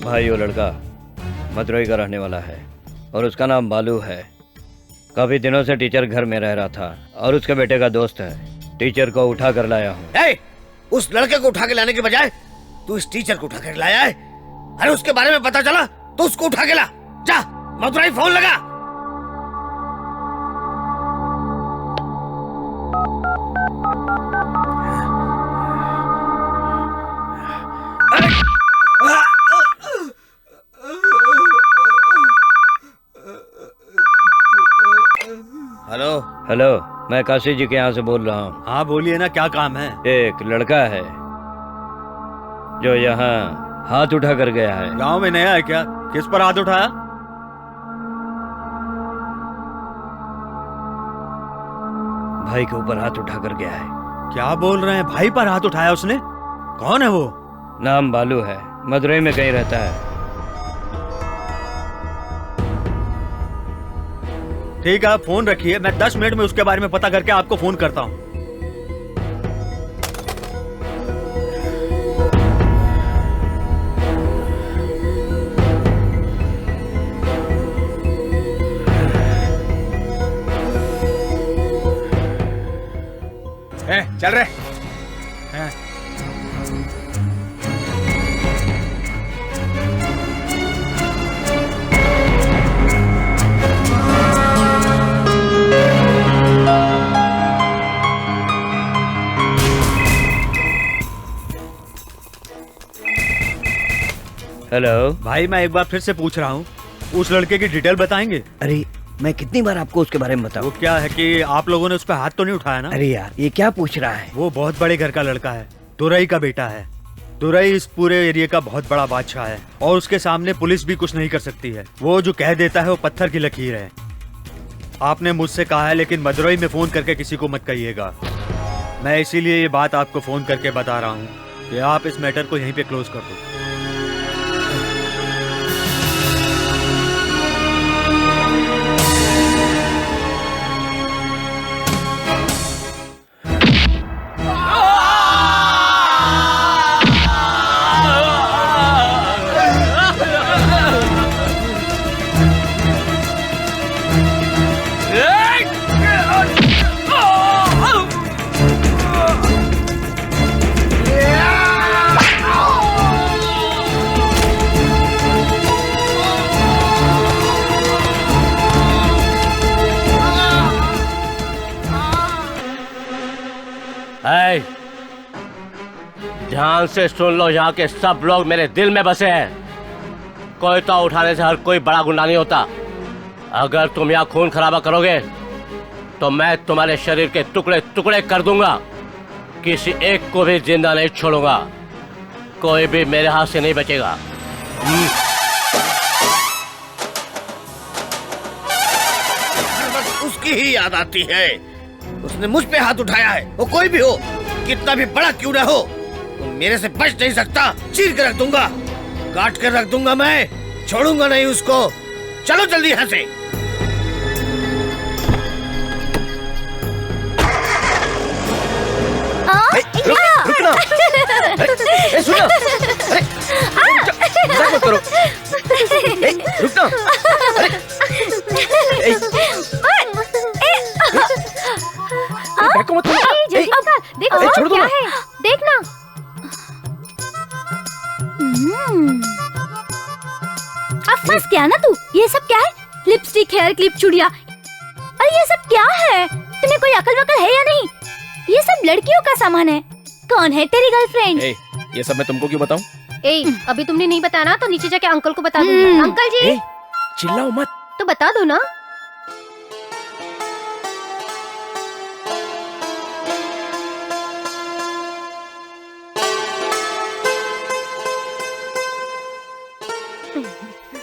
Speaker 12: भाई वो लड़का मदुरई का रहने वाला है और उसका नाम बालू है। काफी दिनों से टीचर घर में रह रहा था और उसके बेटे का दोस्त है। टीचर को उठा कर लाया हूँ।
Speaker 6: उस लड़के को उठा के लाने के बजाय तू इस टीचर को उठा कर लाया है। अरे उसके बारे में पता चला तो उसको उठा के ला। जा मदुरई फोन लगा।
Speaker 12: हेलो हेलो, मैं काशी जी के यहाँ से बोल रहा हूँ।
Speaker 10: हाँ बोलिए ना, क्या काम है?
Speaker 12: एक लड़का है जो यहाँ हाथ उठा कर गया है।
Speaker 10: गांव में नया है क्या? किस पर हाथ उठाया?
Speaker 12: भाई के ऊपर हाथ उठा कर गया है।
Speaker 10: क्या बोल रहे हैं? भाई पर हाथ उठाया उसने? कौन है वो?
Speaker 12: नाम बालू है, मदुरई में कहीं रहता है।
Speaker 10: ठीक है, आप फोन रखिए, मैं 10 मिनट में उसके बारे में पता करके आपको फोन करता हूँ।
Speaker 9: चल रहे।
Speaker 12: हेलो
Speaker 10: भाई, मैं एक बार फिर से पूछ रहा हूँ, उस लड़के की डिटेल बताएंगे?
Speaker 12: अरे मैं कितनी बार आपको उसके बारे में बताऊं?
Speaker 10: वो क्या है कि आप लोगों ने उस पर हाथ तो नहीं उठाया ना?
Speaker 12: अरे यार ये क्या पूछ रहा है?
Speaker 10: वो बहुत बड़े घर का लड़का है, दुरई का बेटा है। दुरई इस पूरे एरिया का बहुत बड़ा बादशाह है और उसके सामने पुलिस भी कुछ नहीं कर सकती है। वो जो कह देता है वो पत्थर की लकीर है। आपने मुझसे कहा है लेकिन मदुरई में फोन करके किसी को मत कहिएगा। मैं इसीलिए ये बात आपको फोन करके बता रहा हूँ कि आप इस मैटर को यहीं पे क्लोज कर दो।
Speaker 12: ध्यान से सुन लो, यहाँ के सब लोग मेरे दिल में बसे हैं। कोई तो उठाने से हर कोई बड़ा गुंडा नहीं होता। अगर तुम यहाँ खून खराबा करोगे तो मैं तुम्हारे शरीर के टुकड़े टुकड़े कर दूंगा। किसी एक को भी जिंदा नहीं छोड़ूंगा। कोई भी मेरे हाथ से नहीं बचेगा।
Speaker 6: उसकी ही याद आती है। उसने मुझ पे हाथ उठाया है। वो कोई भी हो, कितना भी बड़ा क्यों ना हो, वो मेरे से बच नहीं सकता। चीर कर रख दूंगा, काट कर रख दूंगा, मैं छोड़ूंगा नहीं उसको। चलो जल्दी यहाँ से।
Speaker 2: रुकना। सुनो, मजाक मत करो। रुकना।
Speaker 11: देखो
Speaker 2: छोड़ दो
Speaker 11: क्या
Speaker 2: ना।
Speaker 11: है, देखना। अब फंस गया ना तू। ये सब क्या है? लिपस्टिक, हेयर क्लिप, चूड़िया। अरे ये सब क्या है? तुम्हें कोई अकल वकल है या नहीं? ये सब लड़कियों का सामान है। कौन है तेरी गर्लफ्रेंड?
Speaker 2: ये सब मैं तुमको क्यों बताऊं?
Speaker 11: अभी तुमने नहीं बताना तो नीचे जाके अंकल को बता दूंगी। अंकल जी,
Speaker 2: चिल्लाओ मत।
Speaker 11: तो बता दो ना।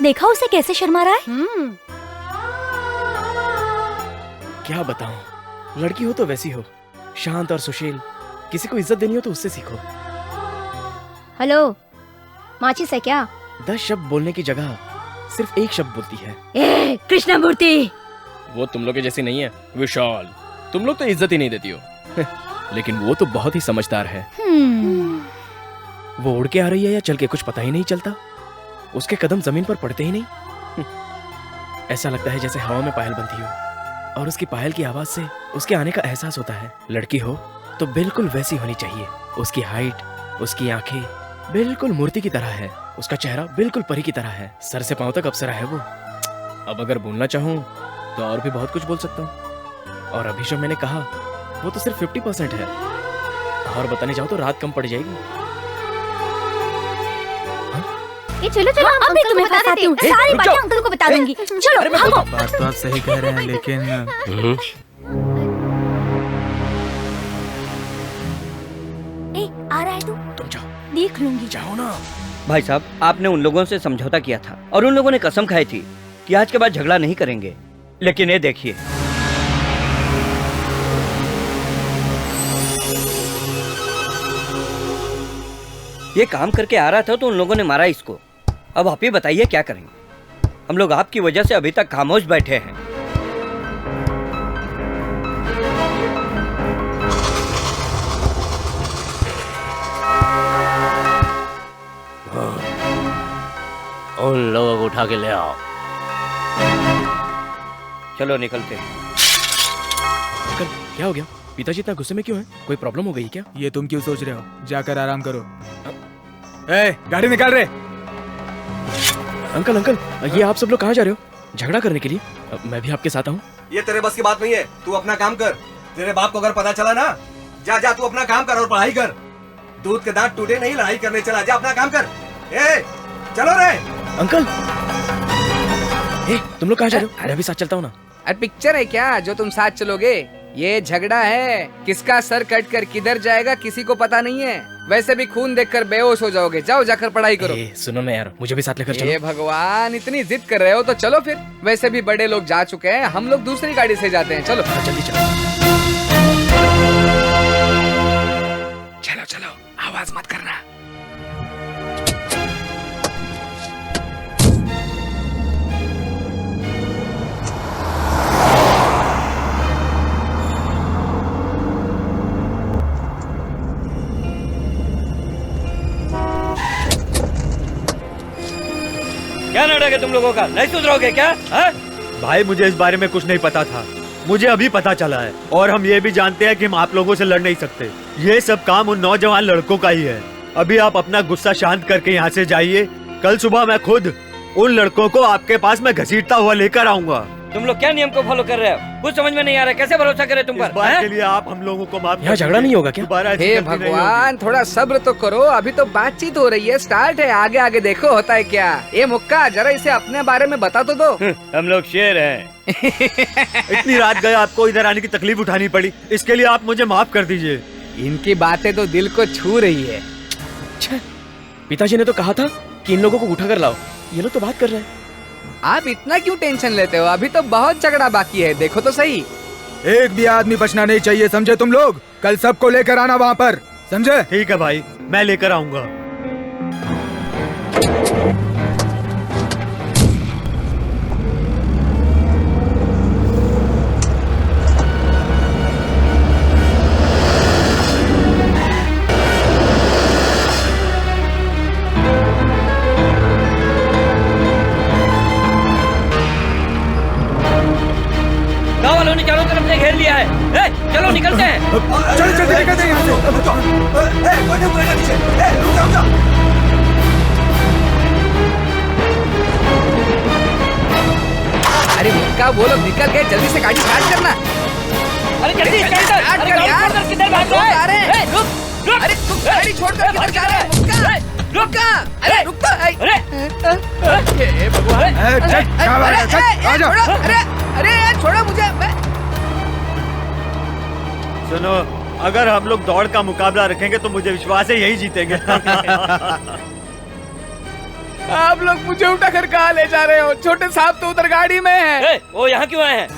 Speaker 11: देखा उसे कैसे शर्मा रहा है।
Speaker 2: क्या बताऊं, लड़की हो तो वैसी हो, शांत और सुशील। किसी को इज्जत देनी हो तो उससे सीखो।
Speaker 8: हेलो, माचिस है क्या?
Speaker 2: 10 शब्द बोलने की जगह सिर्फ एक शब्द बोलती है।
Speaker 7: ए कृष्णमूर्ति,
Speaker 2: वो तुम लोग के जैसी नहीं है विशाल। तुम लोग तो इज्जत ही नहीं देती हो। लेकिन वो तो बहुत ही समझदार है। वो उड़ के आ रही है या चल के, कुछ पता ही नहीं चलता। उसके कदम जमीन पर पड़ते ही नहीं। ऐसा लगता है जैसे हवा में पायल बनती हो और उसकी पायल की आवाज से उसके आने का एहसास होता है। लड़की हो तो बिल्कुल वैसी होनी चाहिए। उसकी हाइट, उसकी आंखें बिल्कुल मूर्ति की तरह है। उसका चेहरा बिल्कुल परी की तरह है। सर से पांव तक अप्सरा है वो। अब अगर बोलना चाहूँ तो और भी बहुत कुछ बोल सकता हूँ। और अभी जो मैंने कहा वो तो सिर्फ 50% है। और बताने जाऊँ तो रात कम पड़ जाएगी।
Speaker 11: चलो चलो, अभी तुम्हें बताती हूँ। सारी बातें अंकल को बता दूंगी। चलो भागो।
Speaker 9: बात तो आप सही कह रहे हैं, लेकिन
Speaker 11: आ रहा है तू?
Speaker 2: तुम जाओ,
Speaker 11: देख लूंगी।
Speaker 2: जाओ ना।
Speaker 12: भाई साहब, आपने उन लोगों से समझौता किया था और उन लोगों ने कसम खाई थी कि आज के बाद झगड़ा नहीं करेंगे। लेकिन ये देखिए, ये काम करके आ रहा था तो उन लोगों ने मारा इसको। अब आप ही बताइए क्या करेंगे। हम लोग आपकी वजह से अभी तक खामोश बैठे हैं। उन लोगों को उठा के ले आओ। चलो निकलते हैं।
Speaker 2: अंकल, क्या हो गया? पिताजी इतना गुस्से में क्यों हैं? कोई प्रॉब्लम हो गई क्या?
Speaker 9: ये तुम क्यों सोच रहे हो? जाकर आराम करो। ए, गाड़ी निकाल रहे।
Speaker 2: अंकल अंकल, ये आप सब लोग कहाँ जा रहे हो? झगड़ा करने के लिए? मैं भी आपके साथ आऊँ।
Speaker 5: ये तेरे बस की बात नहीं है। तू अपना काम कर। तेरे बाप को अगर पता चला ना, जा जा तू अपना काम कर और पढ़ाई कर। दूध के दांत टूटे नहीं, लड़ाई करने चला। जा अपना काम कर। ए, चलो रे।
Speaker 2: अंकल, तुम लोग कहाँ जा रहे हो? मैं भी साथ चलता हूँ ना।
Speaker 1: अरे पिक्चर है क्या जो तुम साथ चलोगे? ये झगड़ा है। किसका सर कट कर किधर जाएगा किसी को पता नहीं है। वैसे भी खून देखकर बेहोश हो जाओगे। जाओ जाकर पढ़ाई करो।
Speaker 2: सुनो ना यार, मुझे भी साथ लेकर चलो।
Speaker 1: ये भगवान, इतनी जिद कर रहे हो तो चलो फिर। वैसे भी बड़े लोग जा चुके हैं, हम लोग दूसरी गाड़ी से जाते हैं। चलो
Speaker 2: जल्दी चलो।
Speaker 1: चलो चलो, आवाज मत करना।
Speaker 10: क्या नाटक है तुम लोगों का? नहीं सुधरोगे क्या? भाई, मुझे इस बारे में कुछ नहीं पता था। मुझे अभी पता चला है। और हम ये भी जानते हैं कि हम आप लोगों से लड़ नहीं सकते। ये सब काम उन नौजवान लड़कों का ही है। अभी आप अपना गुस्सा शांत करके यहाँ से जाइए। कल सुबह मैं खुद उन लड़कों को आपके पास में घसीटता हुआ लेकर आऊंगा।
Speaker 3: तुम लोग क्या नियम को फॉलो कर रहे हो? कुछ समझ में नहीं आ रहा है, कैसे भरोसा करें तुम पर?
Speaker 10: इस बार
Speaker 3: हैं?
Speaker 10: के लिए आप हम लोगों को माफ
Speaker 2: यहाँ झगड़ा नहीं होगा क्या?
Speaker 10: दोबारा ऐसी
Speaker 1: हे
Speaker 10: गलती नहीं
Speaker 1: भगवान, थोड़ा सब्र तो करो, अभी तो बातचीत हो रही है, स्टार्ट है, आगे आगे देखो होता है क्या। ये मुक्का, जरा इसे अपने बारे में बता तो दो।
Speaker 12: हम लोग शेर हैं।
Speaker 10: होगी। इतनी रात गए आपको इधर आने की तकलीफ उठानी पड़ी, इसके लिए आप मुझे माफ कर दीजिए।
Speaker 1: इनकी बातें तो दिल को छू रही है।
Speaker 2: पिताजी ने तो कहा था कि इन लोगों को उठा कर लाओ, ये लोग तो बात कर रहे हैं।
Speaker 1: आप इतना क्यों टेंशन लेते हो? अभी तो बहुत झगड़ा बाकी है, देखो तो सही।
Speaker 9: एक भी आदमी बचना नहीं चाहिए, समझे तुम लोग? कल सबको लेकर आना वहाँ पर, समझे?
Speaker 10: ठीक है भाई, मैं लेकर आऊंगा।
Speaker 3: गाँव वालों ने चारों तरफ से घेर लिया है। चलो निकलते हैं।
Speaker 9: चलो चलो निकलते हैं यहाँ से।
Speaker 1: अरे मुक्का, वो लोग निकल गए, जल्दी से गाड़ी स्टार्ट करना।
Speaker 3: अरे जल्दी स्टार्ट कर।
Speaker 1: स्टार्ट
Speaker 3: अरे
Speaker 1: कर
Speaker 3: गाड़ी
Speaker 1: यार।
Speaker 3: छोड़कर किधर भाग रहा
Speaker 1: लोग आ रहे
Speaker 3: है?
Speaker 1: हैं।
Speaker 3: रुक रुक।
Speaker 1: अरे तू गाड़ी छोड़कर किधर जा रहा है? मुक्का, मुक्का, अरे रुक तो।
Speaker 3: अरे
Speaker 1: हे भगवान।
Speaker 9: चल, क्या बात है? चल, आ जाओ।
Speaker 1: छोड़ो, अरे अरे यार छोड़ो मुझे।
Speaker 10: सुनो, अगर हम लोग दौड़ का मुकाबला रखेंगे तो मुझे विश्वास है यही जीतेंगे।
Speaker 1: आप लोग मुझे उठा कर कहाँ ले जा रहे हो? छोटे साहब तो उधर गाड़ी में है।
Speaker 3: वो यहाँ क्यों आए हैं?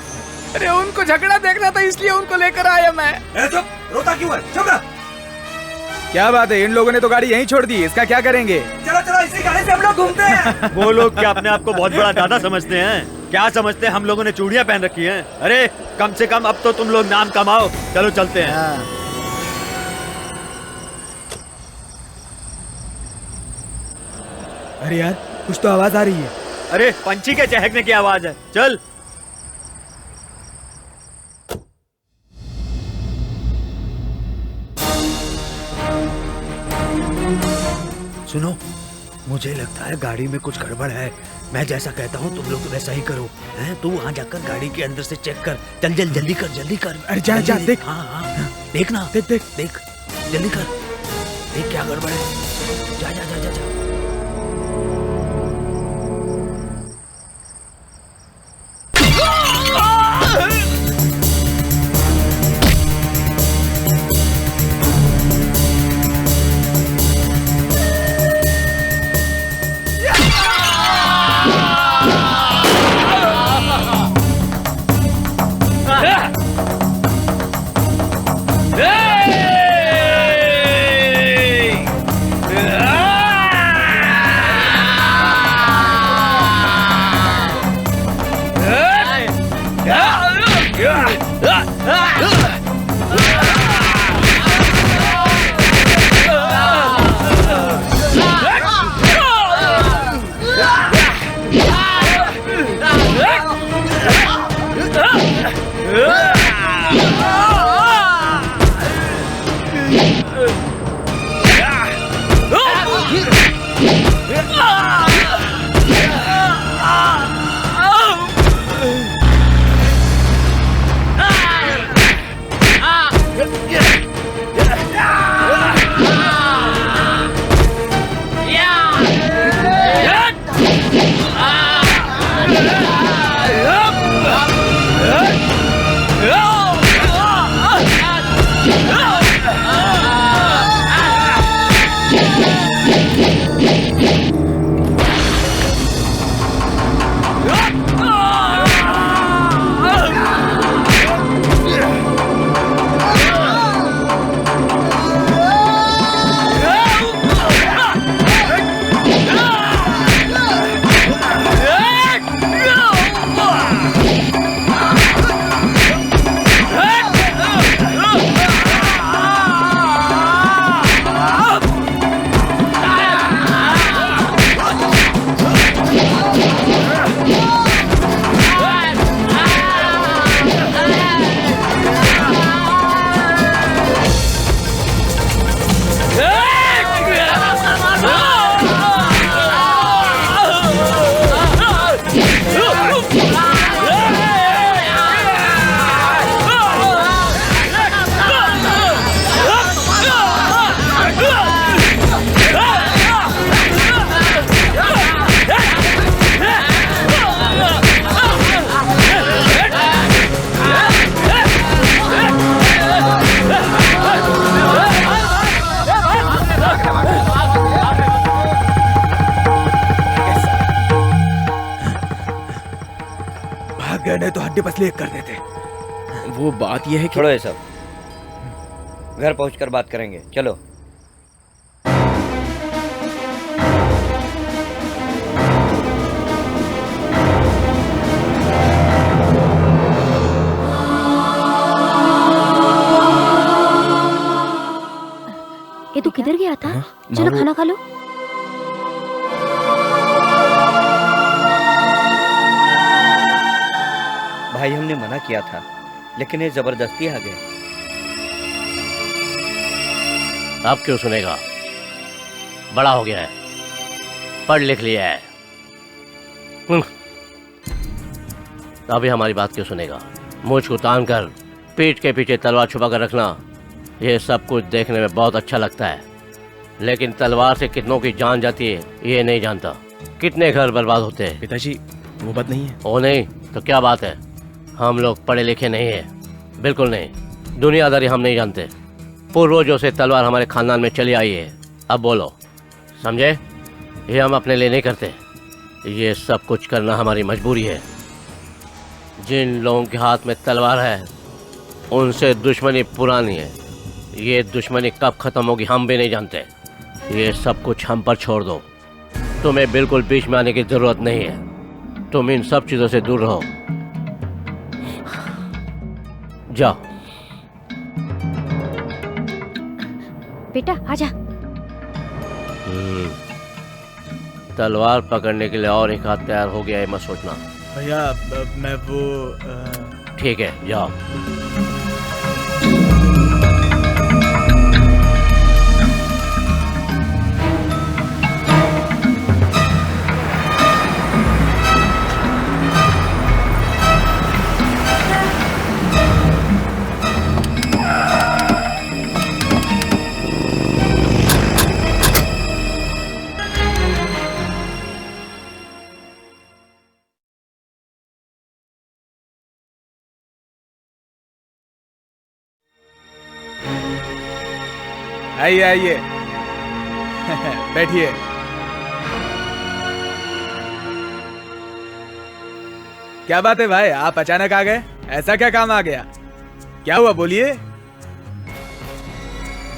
Speaker 1: अरे उनको झगड़ा देखना था, इसलिए उनको लेकर आया मैं।
Speaker 5: रोता क्यों है? चुप रह।
Speaker 9: क्या बात है, इन लोगों ने तो गाड़ी यहीं छोड़ दी, इसका क्या करेंगे?
Speaker 5: चलो चलो, इसी गाड़ी से हम लोग घूमते हैं।
Speaker 10: वो लोग क्या अपने आप को बहुत बड़ा दादा समझते हैं? क्या समझते हैं हम लोगों ने चूड़ियां पहन रखी हैं? अरे कम से कम अब तो तुम लोग नाम कमाओ। चलो चलते हैं।
Speaker 9: अरे यार, कुछ तो आवाज आ रही है।
Speaker 10: अरे पंछी के चहकने की आवाज है, चल। सुनो, मुझे लगता है गाड़ी में कुछ गड़बड़ है। मैं जैसा कहता हूँ तुम लोग वैसा ही करो। हैं? तू वहाँ जाकर गाड़ी के अंदर से चेक कर। चल जल जल्दी कर, जल्दी कर।
Speaker 9: अरे जा जा, देख।
Speaker 10: हाँ हाँ, देखना,
Speaker 9: देख देख
Speaker 10: देख, जल्दी कर, देख क्या गड़बड़ है। जा जा जा जा, जा।
Speaker 9: गए, नहीं तो हड्डी पसली एक कर देते।
Speaker 2: वो बात यह है कि
Speaker 12: छोड़ो ये सब, घर पहुंचकर बात करेंगे, चलो।
Speaker 11: ये तू किधर गया था? चलो खाना खा लो।
Speaker 12: भाई हमने मना किया था, लेकिन ये जबरदस्ती आ गए।
Speaker 13: अब क्यों सुनेगा? बड़ा हो गया है, पढ़ लिख लिया है। अभी हमारी बात क्यों सुनेगा? मुझ को तान कर पीठ के पीछे तलवार छुपा कर रखना, ये सब कुछ देखने में बहुत अच्छा लगता है, लेकिन तलवार से कितनों की जान जाती है ये नहीं जानता। कितने घर बर्बाद होते हैं।
Speaker 2: पिताजी वो बात नहीं है।
Speaker 13: ओ नहीं तो क्या बात है? हम लोग पढ़े लिखे नहीं है, बिल्कुल नहीं। दुनियादारी हम नहीं जानते। पूर्वजों से तलवार हमारे खानदान में चली आई है। अब बोलो, समझे? ये हम अपने लिए नहीं करते, ये सब कुछ करना हमारी मजबूरी है। जिन लोगों के हाथ में तलवार है उनसे दुश्मनी पुरानी है। ये दुश्मनी कब खत्म होगी हम भी नहीं जानते। ये सब कुछ हम पर छोड़ दो। तुम्हें बिल्कुल बीच में आने की जरूरत नहीं है। तुम इन सब चीजों से दूर रहो। जाओ।
Speaker 11: बेटा आजा।
Speaker 13: तलवार पकड़ने के लिए और एक हाथ तैयार हो गया है, मत सोचना।
Speaker 9: भैया मैं वो
Speaker 13: ठीक है, जाओ।
Speaker 9: आइए आइए बैठिए। क्या बात है भाई, आप अचानक आ गए? ऐसा क्या काम आ गया? क्या हुआ बोलिए,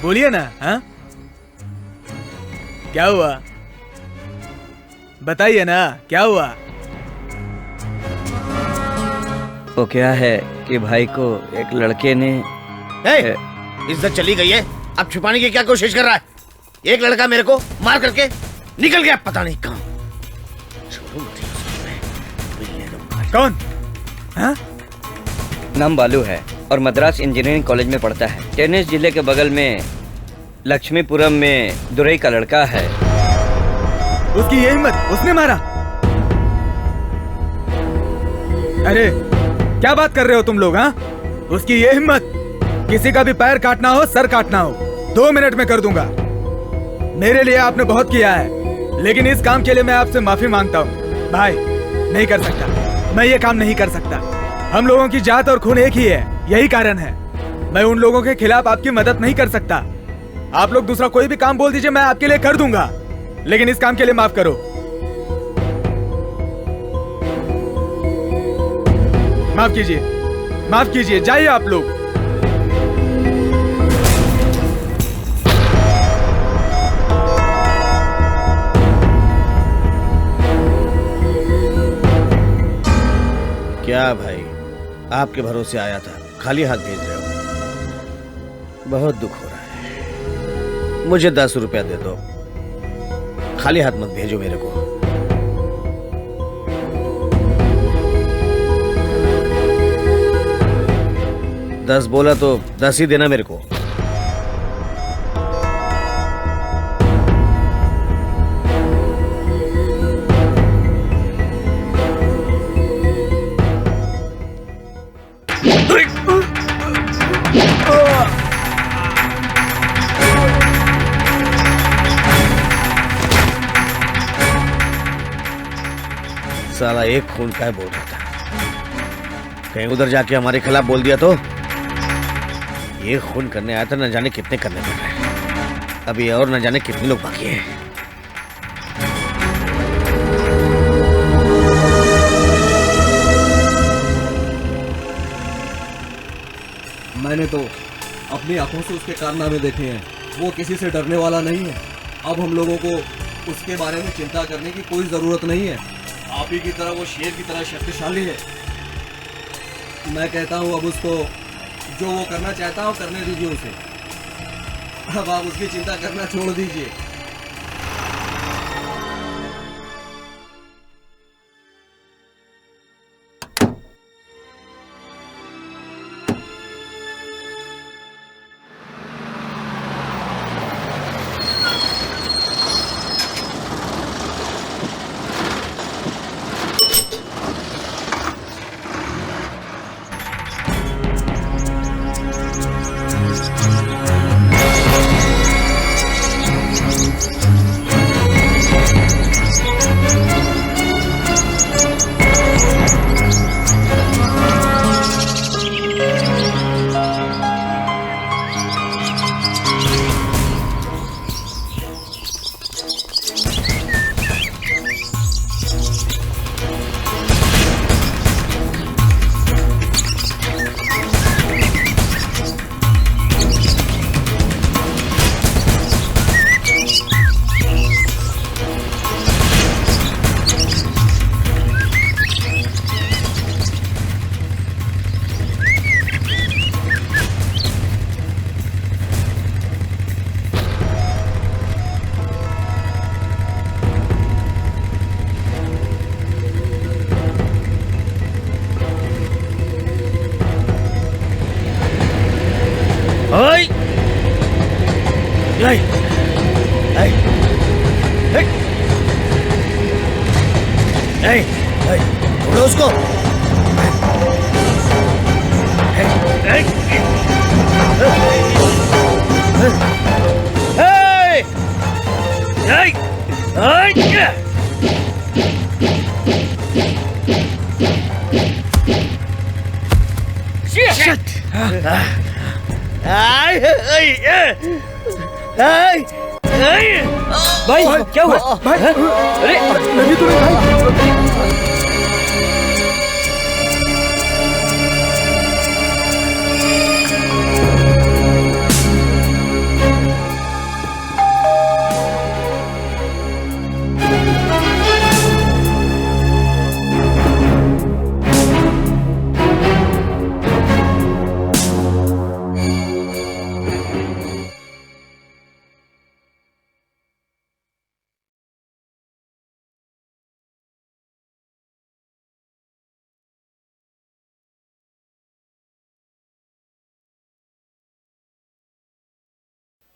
Speaker 9: बोलिए ना। हाँ क्या हुआ बताइए ना, क्या हुआ?
Speaker 12: वो क्या है कि भाई को एक लड़के ने
Speaker 6: इज्जत चली गई है, अब छुपाने की क्या कोशिश कर रहा है? एक लड़का मेरे को मार करके निकल गया, पता नहीं कहां।
Speaker 9: कौन? हाँ?
Speaker 12: नाम बालू है और मद्रास इंजीनियरिंग कॉलेज में पढ़ता है। टेनिस जिले के बगल में लक्ष्मीपुरम में दुरई का लड़का है।
Speaker 9: उसकी ये हिम्मत, उसने मारा? अरे क्या बात कर रहे हो तुम लोग? हाँ, उसकी ये हिम्मत, किसी का भी पैर काटना हो, सर काटना हो, 2 मिनट में कर दूंगा। मेरे लिए आपने बहुत किया है, लेकिन इस काम के लिए मैं आपसे माफी मांगता हूँ। भाई नहीं कर सकता, मैं ये काम नहीं कर सकता। हम लोगों की जात और खून एक ही है, यही कारण है। मैं उन लोगों के खिलाफ आपकी मदद नहीं कर सकता। आप लोग दूसरा कोई भी काम बोल दीजिए, मैं आपके लिए कर दूंगा, लेकिन इस काम के लिए माफ करो। माफ कीजिए, माफ कीजिए, जाइए आप लोग।
Speaker 6: क्या भाई, आपके भरोसे आया था, खाली हाथ भेज रहे हो? बहुत दुख हो रहा है। मुझे 10 रुपया दे दो, खाली हाथ मत भेजो मेरे को। दस बोला तो 10 ही देना मेरे को। साला एक खून का है बोल रहा था, कहीं उधर जाके हमारे खिलाफ बोल दिया तो। ये खून करने आया था, न जाने कितने करने पड़ रहे हैं, अभी और न जाने कितने लोग बाकी हैं।
Speaker 5: मैंने तो अपनी आंखों से उसके कारनामे देखे हैं। वो किसी से डरने वाला नहीं है। अब हम लोगों को उसके बारे में चिंता करने की कोई ज़रूरत नहीं है। आप ही की तरह वो शेर की तरह शक्तिशाली है। मैं कहता हूँ अब उसको जो वो करना चाहता है करने दीजिए उसे। अब आप उसकी चिंता करना छोड़ दीजिए।
Speaker 6: छोड़ो उसको।
Speaker 3: भाई क्या हुआ?
Speaker 9: भाई
Speaker 3: अरे
Speaker 9: लगी तो नहीं भाई?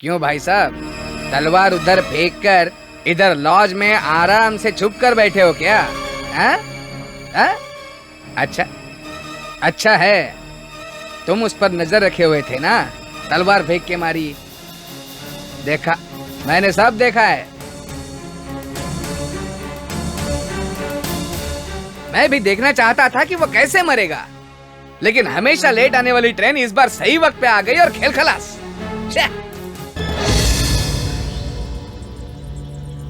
Speaker 1: क्यों भाई साहब, तलवार उधर फेंक कर इधर लॉज में आराम से छुप कर बैठे हो क्या? हाँ? हाँ? अच्छा अच्छा है, तुम उस पर नजर रखे हुए थे ना, तलवार फेंक के मारी। देखा, मैंने सब देखा है। मैं भी देखना चाहता था कि वो कैसे मरेगा, लेकिन हमेशा लेट आने वाली ट्रेन इस बार सही वक्त पे आ गई और खेल खलास।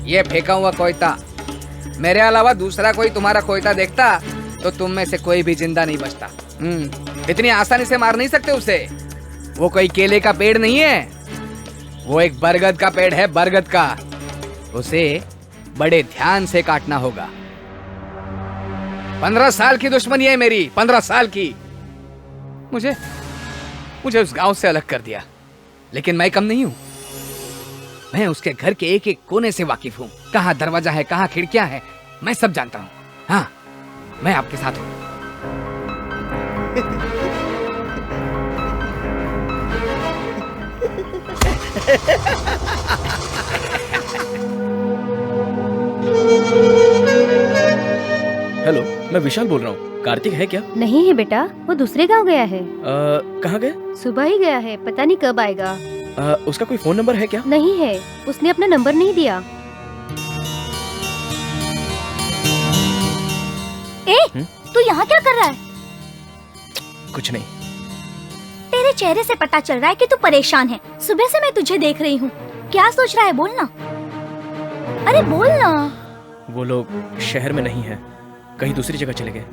Speaker 1: ये फेंका हुआ कोयता, मेरे अलावा दूसरा कोई तुम्हारा कोयता देखता तो तुम में से कोई भी जिंदा नहीं बचता। इतनी आसानी से मार नहीं सकते उसे। वो कोई केले का पेड़ नहीं है, वो एक बरगद का पेड़ है, बरगद का। उसे बड़े ध्यान से काटना होगा। 15 साल की दुश्मनी है मेरी, 15 साल की। मुझे उस गांव से अलग कर दिया, लेकिन मैं कम नहीं हूं। मैं उसके घर के एक एक कोने से वाकिफ हूँ। कहाँ दरवाजा है, कहाँ खिड़कियां हैं, मैं सब जानता हूँ। हाँ, मैं आपके साथ हूँ।
Speaker 2: हेलो, मैं विशाल बोल रहा हूँ। कार्तिक है क्या?
Speaker 11: नहीं है बेटा, वो दूसरे गांव गया है।
Speaker 2: कहाँ गया?
Speaker 11: सुबह ही गया है, पता नहीं कब आएगा।
Speaker 2: उसका कोई फोन नंबर है क्या?
Speaker 11: नहीं है, उसने अपना नंबर नहीं दिया। तू यहाँ क्या कर रहा है?
Speaker 2: कुछ नहीं।
Speaker 11: तेरे चेहरे से पता चल रहा है कि तू परेशान है। सुबह से मैं तुझे देख रही हूँ। क्या सोच रहा है, बोलना। अरे बोलना।
Speaker 2: वो लोग शहर में नहीं है, कहीं दूसरी जगह चले गए।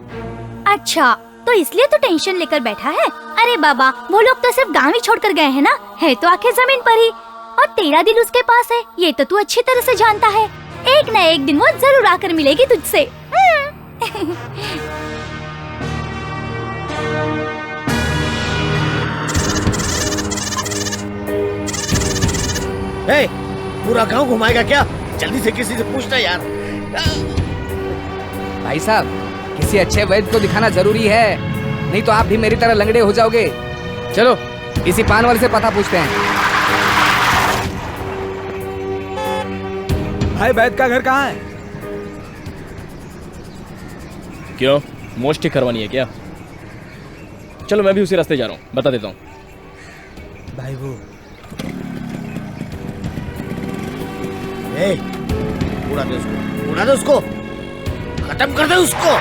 Speaker 11: अच्छा, तो इसलिए तू टेंशन लेकर बैठा है। अरे बाबा, वो लोग तो सिर्फ गाँव ही छोड़कर गए हैं ना, है तो आखिर जमीन पर ही। और तेरा दिल उसके पास है, ये तो तू अच्छी तरह से जानता है। एक न एक दिन वो जरूर आकर मिलेगी तुझसे।
Speaker 6: ए, पूरा गांव घुमाएगा क्या? जल्दी से किसी से पूछना यार।
Speaker 1: भाई साहब, किसी अच्छे वैद्य को दिखाना जरूरी है, नहीं तो आप भी मेरी तरह लंगड़े हो जाओगे। चलो इसी पान वाले से पता पूछते हैं।
Speaker 9: भाई वैद्य का घर कहाँ है?
Speaker 2: क्यों, मोच ठीक करवानी है क्या? चलो मैं भी उसी रास्ते जा रहा हूँ, बता देता हूँ।
Speaker 9: भाई वो
Speaker 6: उड़ा दे उसको, उड़ा दे उसको, खत्म कर दे उसको।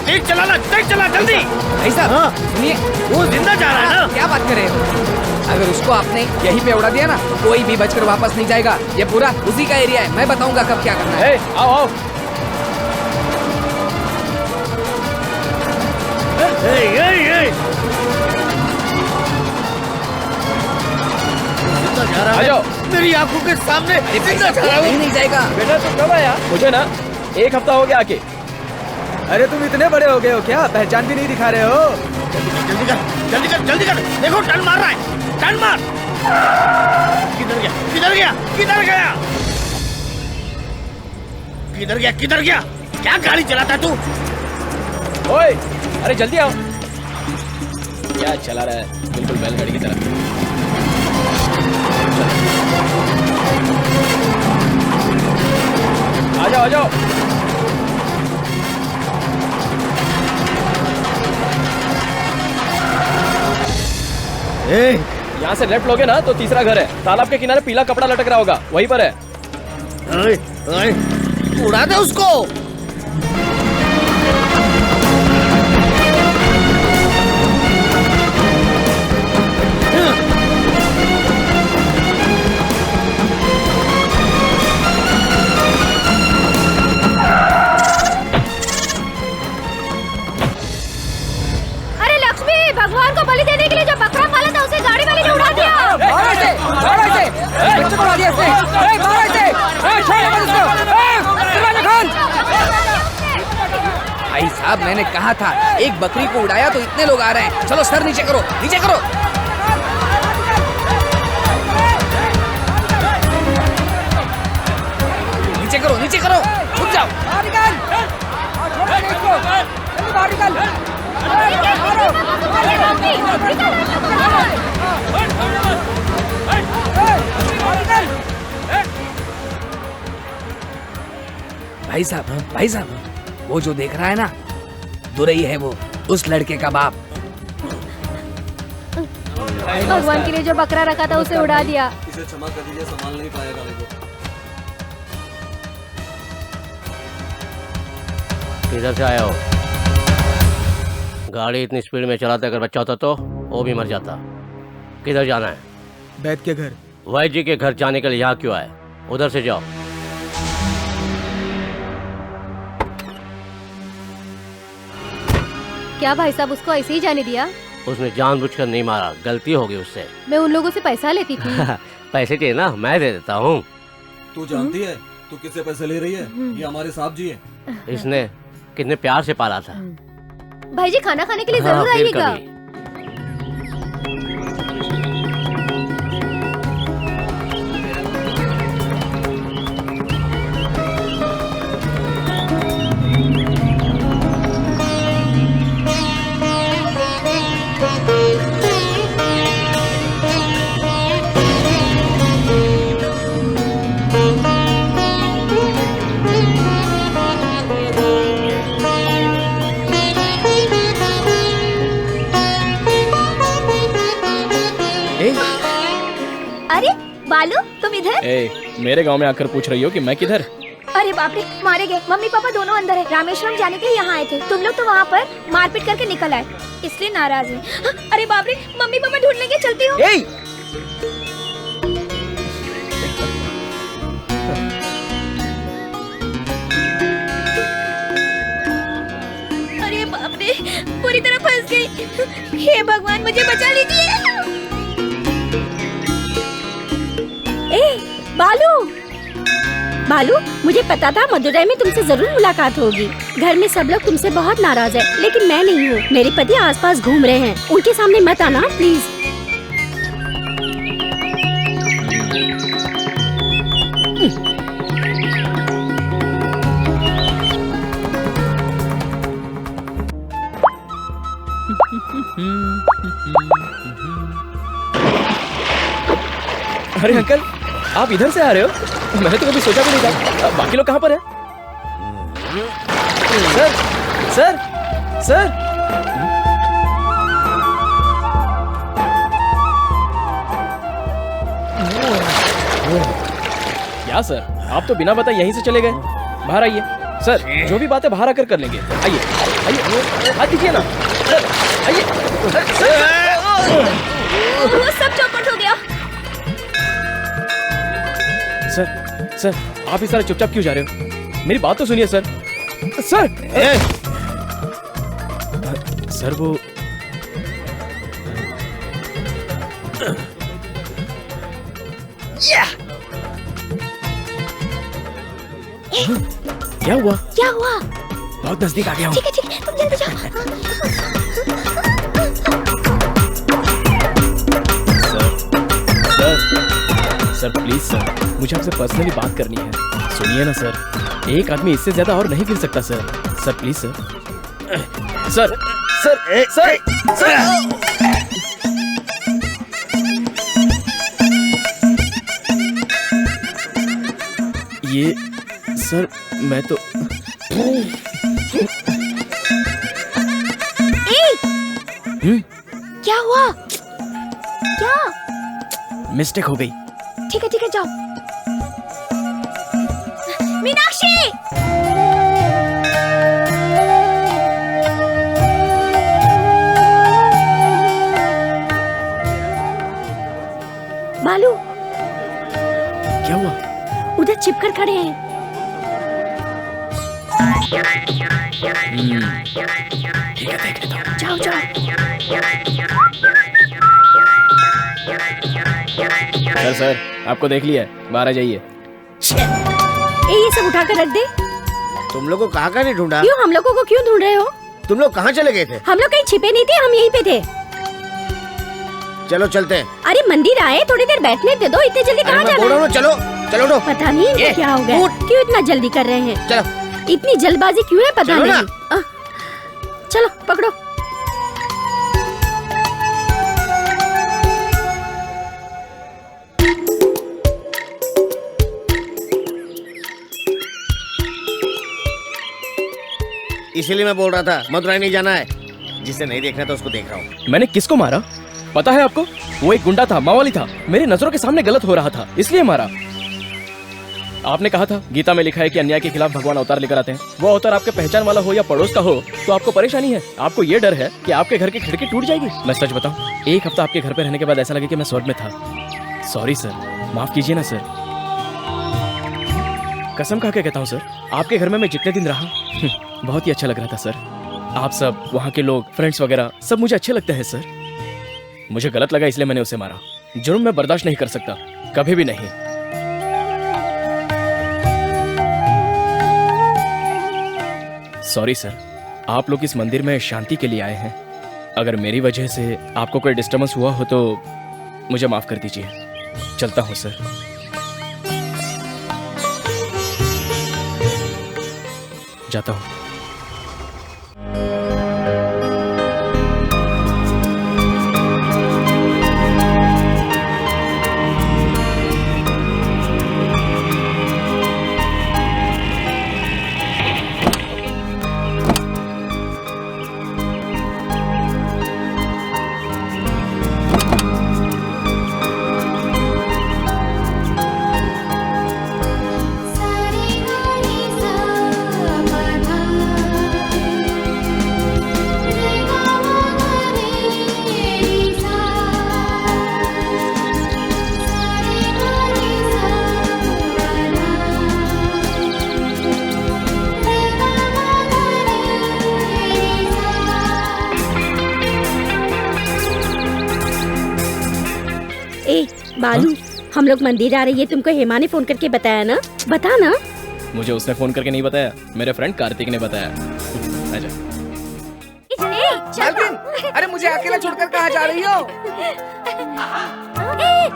Speaker 6: तेज चलाना, तेज चला जल्दी।
Speaker 1: भाई साहब सुनिए,
Speaker 6: वो जिंदा जा रहा है ना?
Speaker 1: क्या बात कर रहे हो? अगर उसको आपने यहीं पे उड़ा दिया ना, कोई भी बचकर वापस नहीं जाएगा। ये पूरा उसी का एरिया है, मैं बताऊंगा कब क्या करना है।
Speaker 2: आओ आओ।
Speaker 6: जा रहा है मेरी आंखों के सामने।
Speaker 1: नहीं जाएगा
Speaker 2: बेटा, तुम कब आया? मुझे ना 1 हफ्ता हो गया आके।
Speaker 9: अरे तुम इतने बड़े हो गए हो क्या? पहचान भी नहीं दिखा रहे हो?
Speaker 6: जल्दी कर, जल्दी कर, जल्दी कर। देखो टर्न मार रहा है, टर्न मार। किधर गया, किधर गया, किधर गया, किधर गया, किधर गया? क्या गाड़ी चलाता तू?
Speaker 2: ओए, अरे जल्दी आओ। क्या चला रहा है, बिल्कुल बैलगाड़ी की तरह। आ जाओ, आ जाओ। यहाँ से लेफ्ट लोगे ना तो तीसरा घर है, तालाब के किनारे पीला कपड़ा लटक रहा होगा, वहीं पर है।
Speaker 6: उड़ा दे उसको।
Speaker 11: भगवान को बलि देने के लिए जो बकरा पाला था उसे गाड़ी वाले ने उड़ा दिया।
Speaker 1: भाई साहब, मैंने कहा था एक बकरी को उड़ाया तो इतने लोग आ रहे हैं। चलो सर नीचे करो, नीचे करो। नीचे करो, नीचे करो, छुप जाओ। भाई साहब, वो जो देख रहा है ना, दुरई है वो, उस लड़के का बाप।
Speaker 8: भगवान के लिए जो बकरा रखा था उसे उड़ा दिया।
Speaker 5: इसे क्षमा कर दीजिए, संभाल नहीं पाएगा गाड़ी को।
Speaker 13: किधर से आए हो? गाड़ी इतनी स्पीड में चलाते अगर बच्चा होता तो वो भी मर जाता। किधर जाना है?
Speaker 9: वैद्य के घर।
Speaker 13: वैद्य जी के घर जाने के लिए यहाँ क्यों आए? उधर से जाओ।
Speaker 8: क्या भाई साहब उसको ऐसे ही जाने दिया?
Speaker 13: उसने जानबूझकर नहीं मारा, गलती हो गई उससे।
Speaker 8: मैं उन लोगों से पैसा लेती थी।
Speaker 13: पैसे चाहिए ना, मैं दे देता हूँ।
Speaker 5: तू जानती है तू किससे पैसे ले रही है? ये हमारे साहब जी है।
Speaker 13: इसने कितने प्यार से पाला था।
Speaker 8: भाई जी खाना खाने के लिए
Speaker 13: हाँ,
Speaker 8: जरूर
Speaker 13: फिर
Speaker 8: आइएगा।
Speaker 13: कभी।
Speaker 8: अरे बालू, तुम इधर?
Speaker 2: मेरे गांव में आकर पूछ रही हो कि मैं किधर?
Speaker 8: अरे बाप रे, मारे गए। मम्मी पापा दोनों अंदर है। रामेश्वरम जाने के लिए यहाँ आए थे। तुम लोग तो वहाँ पर मारपीट करके निकल आए, इसलिए नाराज है। अरे बाप रे, मम्मी पापा ढूंढ लेंगे, चलती हूँ।
Speaker 11: हे भगवान मुझे बचा लीजिए।
Speaker 7: ए बालू, बालू मुझे पता था मदुरई में तुमसे जरूर मुलाकात होगी। घर में सब लोग तुमसे बहुत नाराज है, लेकिन मैं नहीं हूँ। मेरे पति आसपास घूम रहे हैं, उनके सामने मत आना प्लीज।
Speaker 2: अरे अंकल, आप इधर से आ रहे हो? मैंने तो कभी सोचा भी नहीं था। बाकी लोग कहाँ पर हैं? Sir, sir, sir. क्या सर, आप तो बिना बताए यहीं से चले गए? बाहर आइए सर, जो भी बात है बाहर आकर कर लेंगे। आइए आइए, हाथ दीजिए ना सर, आइए
Speaker 11: वो सब चौपट हो गया।
Speaker 2: सर, सर आप इस तरह चुपचाप क्यों जा रहे हो? मेरी बात तो सुनिए सर। सर सर वो क्या हुआ?
Speaker 11: क्या हुआ?
Speaker 2: बहुत नजदीक आ गया हूँ।
Speaker 11: ठीक है तुम जल्दी जाओ।
Speaker 2: सर प्लीज सर, मुझे आपसे पर्सनली बात करनी है। सुनिए ना सर, एक आदमी इससे ज्यादा और नहीं गिर सकता sir. Sir please sir. Sir sir sir sir ये सर मैं तो
Speaker 11: क्या हुआ? क्या?
Speaker 2: मिस्टेक हो गई।
Speaker 11: ठीक है जाओ। मीनाक्षी!
Speaker 7: बालू,
Speaker 2: क्या हुआ?
Speaker 7: उधर चिपकर खड़े हैं। जाओ जाओ।
Speaker 2: सर आपको देख लिया है, बाहर आ जाइए।
Speaker 7: ये सब उठा कर रख दे।
Speaker 6: तुम लोगों को कहाँ नहीं ढूंढा?
Speaker 7: क्यों, हम लोगों को क्यों ढूंढ रहे हो?
Speaker 6: तुम लोग कहाँ चले गए थे?
Speaker 7: हम लोग कहीं छिपे नहीं थे, हम यहीं पे थे।
Speaker 6: चलो चलते हैं।
Speaker 7: अरे मंदिर आए, थोड़ी देर बैठने दे दो, इतने जल्दी कहाँ जाना है?
Speaker 6: चलो चलो उठो।
Speaker 7: पता नहीं इनको क्या हो गया, क्यों इतना जल्दी कर रहे हैं?
Speaker 6: चलो।
Speaker 7: इतनी जल्दबाजी क्यों है पता नहीं। चलो पकड़ो।
Speaker 6: इसीलिए मैं बोल रहा था मदुरई नहीं जाना है। जिसे नहीं देखना था उसको देख रहा हूँ।
Speaker 2: मैंने किसको मारा पता है आपको? वो एक गुंडा था, मावाली था, मेरी नजरों के सामने गलत हो रहा था, इसलिए मारा। आपने कहा था गीता में लिखा है कि अन्याय के खिलाफ भगवान अवतार लेकर आते हैं। वो अवतार आपके पहचान वाला हो या पड़ोस का हो तो आपको परेशानी है। आपको ये डर है कि आपके घर की खिड़की टूट जाएगी। मैं सच बताऊं, एक हफ्ता आपके घर पे रहने के बाद ऐसा लगे कि मैं स्वर्ग में था। सॉरी सर, माफ कीजिए ना सर। कसम खा के कहता हूँ सर, आपके घर में मैं जितने दिन रहा बहुत ही अच्छा लग रहा था सर। आप सब, वहाँ के लोग, फ्रेंड्स वगैरह सब मुझे अच्छे लगते हैं सर। मुझे गलत लगा इसलिए मैंने उसे मारा। जुर्म मैं बर्दाश्त नहीं कर सकता, कभी भी नहीं। सॉरी सर, आप लोग इस मंदिर में शांति के लिए आए हैं। अगर मेरी वजह से आपको कोई डिस्टर्बेंस हुआ हो तो मुझे माफ कर दीजिए। चलता हूँ सर। जाता हूँ।
Speaker 7: बालू, हम लोग मंदिर आ रही है, तुमको हेमा ने फोन करके बताया ना? बता ना।
Speaker 2: मुझे उसने फोन करके नहीं बताया, मेरे फ्रेंड कार्तिक ने बताया। आजा।
Speaker 1: मालकिन, अरे मुझे अकेला छोड़कर कहाँ जा रही हो?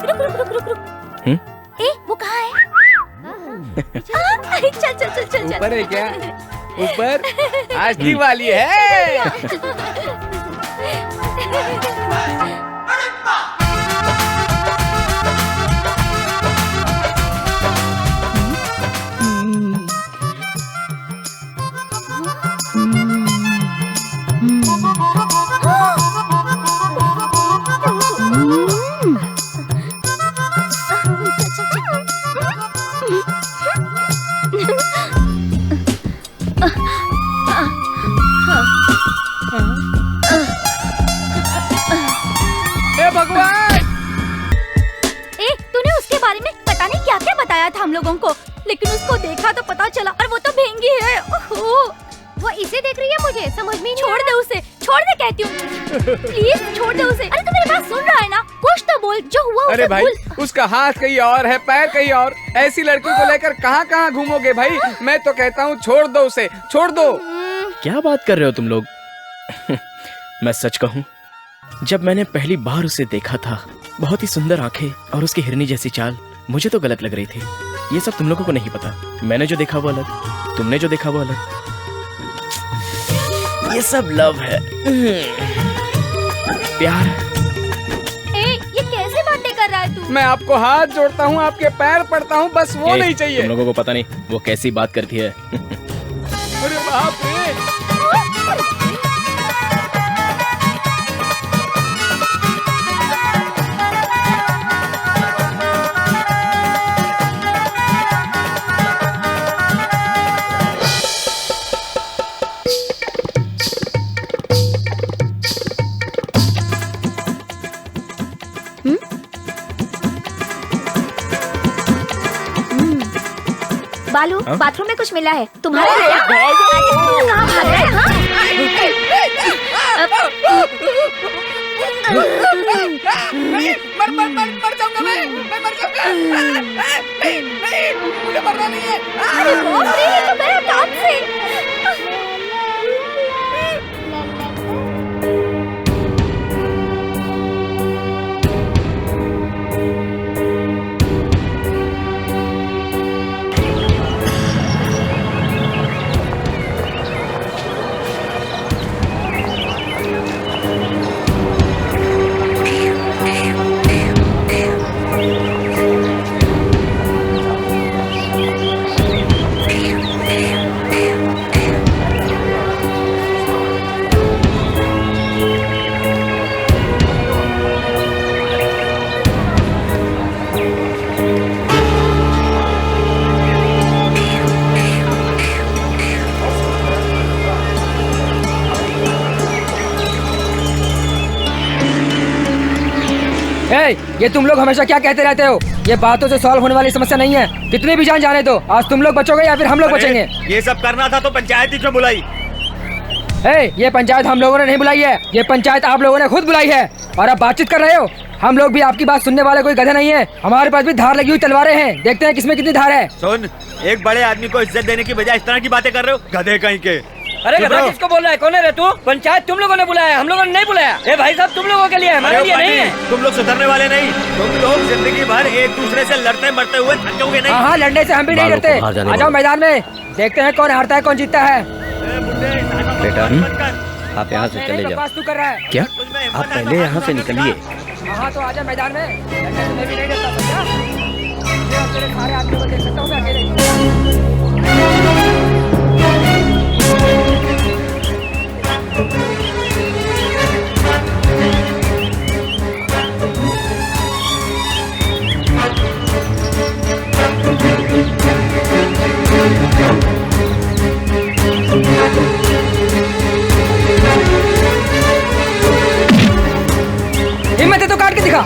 Speaker 11: रुक रुक रुक रुक रुक। वो कहाँ है? चल चल चल चल।
Speaker 1: ऊपर है क्या? ऊपर आज दिवाली है।
Speaker 11: हम लोगों को, लेकिन उसको देखा तो पता चला और वो तो भेंगी है। वो इसे देख रही है, मुझे समझ में नहीं। छोड़ दे उसे, छोड़ दे कहती हूँ। प्लीज छोड़ दे उसे। अरे तू मेरी बात सुन रहा है ना? कुछ तो बोल, जो हुआ
Speaker 1: अरे
Speaker 11: उसे
Speaker 1: भाई
Speaker 11: बोल।
Speaker 1: उसका हाथ कहीं और है, पैर कहीं और, ऐसी लड़की को लेकर कहाँ कहाँ घूमोगे भाई? मैं तो कहता हूँ छोड़ दो उसे, छोड़ दो।
Speaker 2: क्या बात कर रहे हो तुम लोग? मैं सच कहूँ, जब मैंने पहली बार उसे देखा था, बहुत ही सुंदर आंखें और उसकी हिरनी जैसी चाल मुझे तो गलत लग रही थी। ये सब तुम लोगों को नहीं पता। मैंने जो देखा वो अलग, तुमने जो देखा वो अलग। ये सब लव है, प्यार।
Speaker 11: ये कैसे बातें कर रहा है तू?
Speaker 1: मैं आपको हाथ जोड़ता हूँ, आपके पैर पड़ता हूँ, बस वो नहीं चाहिए।
Speaker 2: तुम लोगों को पता नहीं वो कैसी बात करती है।
Speaker 1: अरे बाप रे।
Speaker 8: बालू, बाथरूम में कुछ मिला है तुम्हारे लिए? कहाँ भाग रहे हैं?
Speaker 1: मर जाऊंगा मैं मर जाऊंगा। नहीं, मुझे मरना नहीं है।
Speaker 11: अरे बाप रे, ये तो मेरा काम से।
Speaker 14: ये तुम लोग हमेशा क्या कहते रहते हो? ये बातों से सॉल्व होने वाली समस्या नहीं है। कितनी भी जान जाने दो, आज तुम लोग बचोगे या फिर हम लोग बचेंगे।
Speaker 10: ये सब करना था तो पंचायत ही क्यों बुलाई?
Speaker 14: ये पंचायत हम लोगों ने नहीं बुलाई है, ये पंचायत आप लोगों ने खुद बुलाई है। और अब बातचीत कर रहे हो। हम लोग भी आपकी बात सुनने वाले कोई गधे नहीं है। हमारे पास भी धार लगी हुई तलवारें हैं, देखते हैं किसमें कितनी धार है।
Speaker 10: सुन, एक बड़े आदमी को इज्जत देने की बजाय इस तरह की बातें कर रहे हो, गधे कहीं के।
Speaker 3: अरे गधा किसको बोल रहा है? कौन है रे तू? पंचायत तुम लोगों ने बुलाया, हम लोगों ने नहीं बुलाया। ए भाई साहब, तुम लोगों के लिए, हमारे लिए नहीं है।
Speaker 10: तुम लोग सुधरने वाले नहीं। तुम लोग जिंदगी भर एक दूसरे से लड़ते मरते हुए थकोगे नहीं।
Speaker 14: हाँ, लड़ने से हम भी नहीं डरते। आ जाओ मैदान में, देखते हैं कौन हारता है कौन जीतता है।
Speaker 12: बेटा, आप यहाँ से चले जाओ।
Speaker 14: तू कर रहा है
Speaker 12: क्या? आप पहले यहाँ से निकलिए।
Speaker 14: हाँ तो आजा मैदान में, लड़ने से मैं भी नहीं डरता। समझा? तेरे सारे आदमियों को देख सकता हूँ मैं अकेले। हिम्मत है तो काट के दिखा।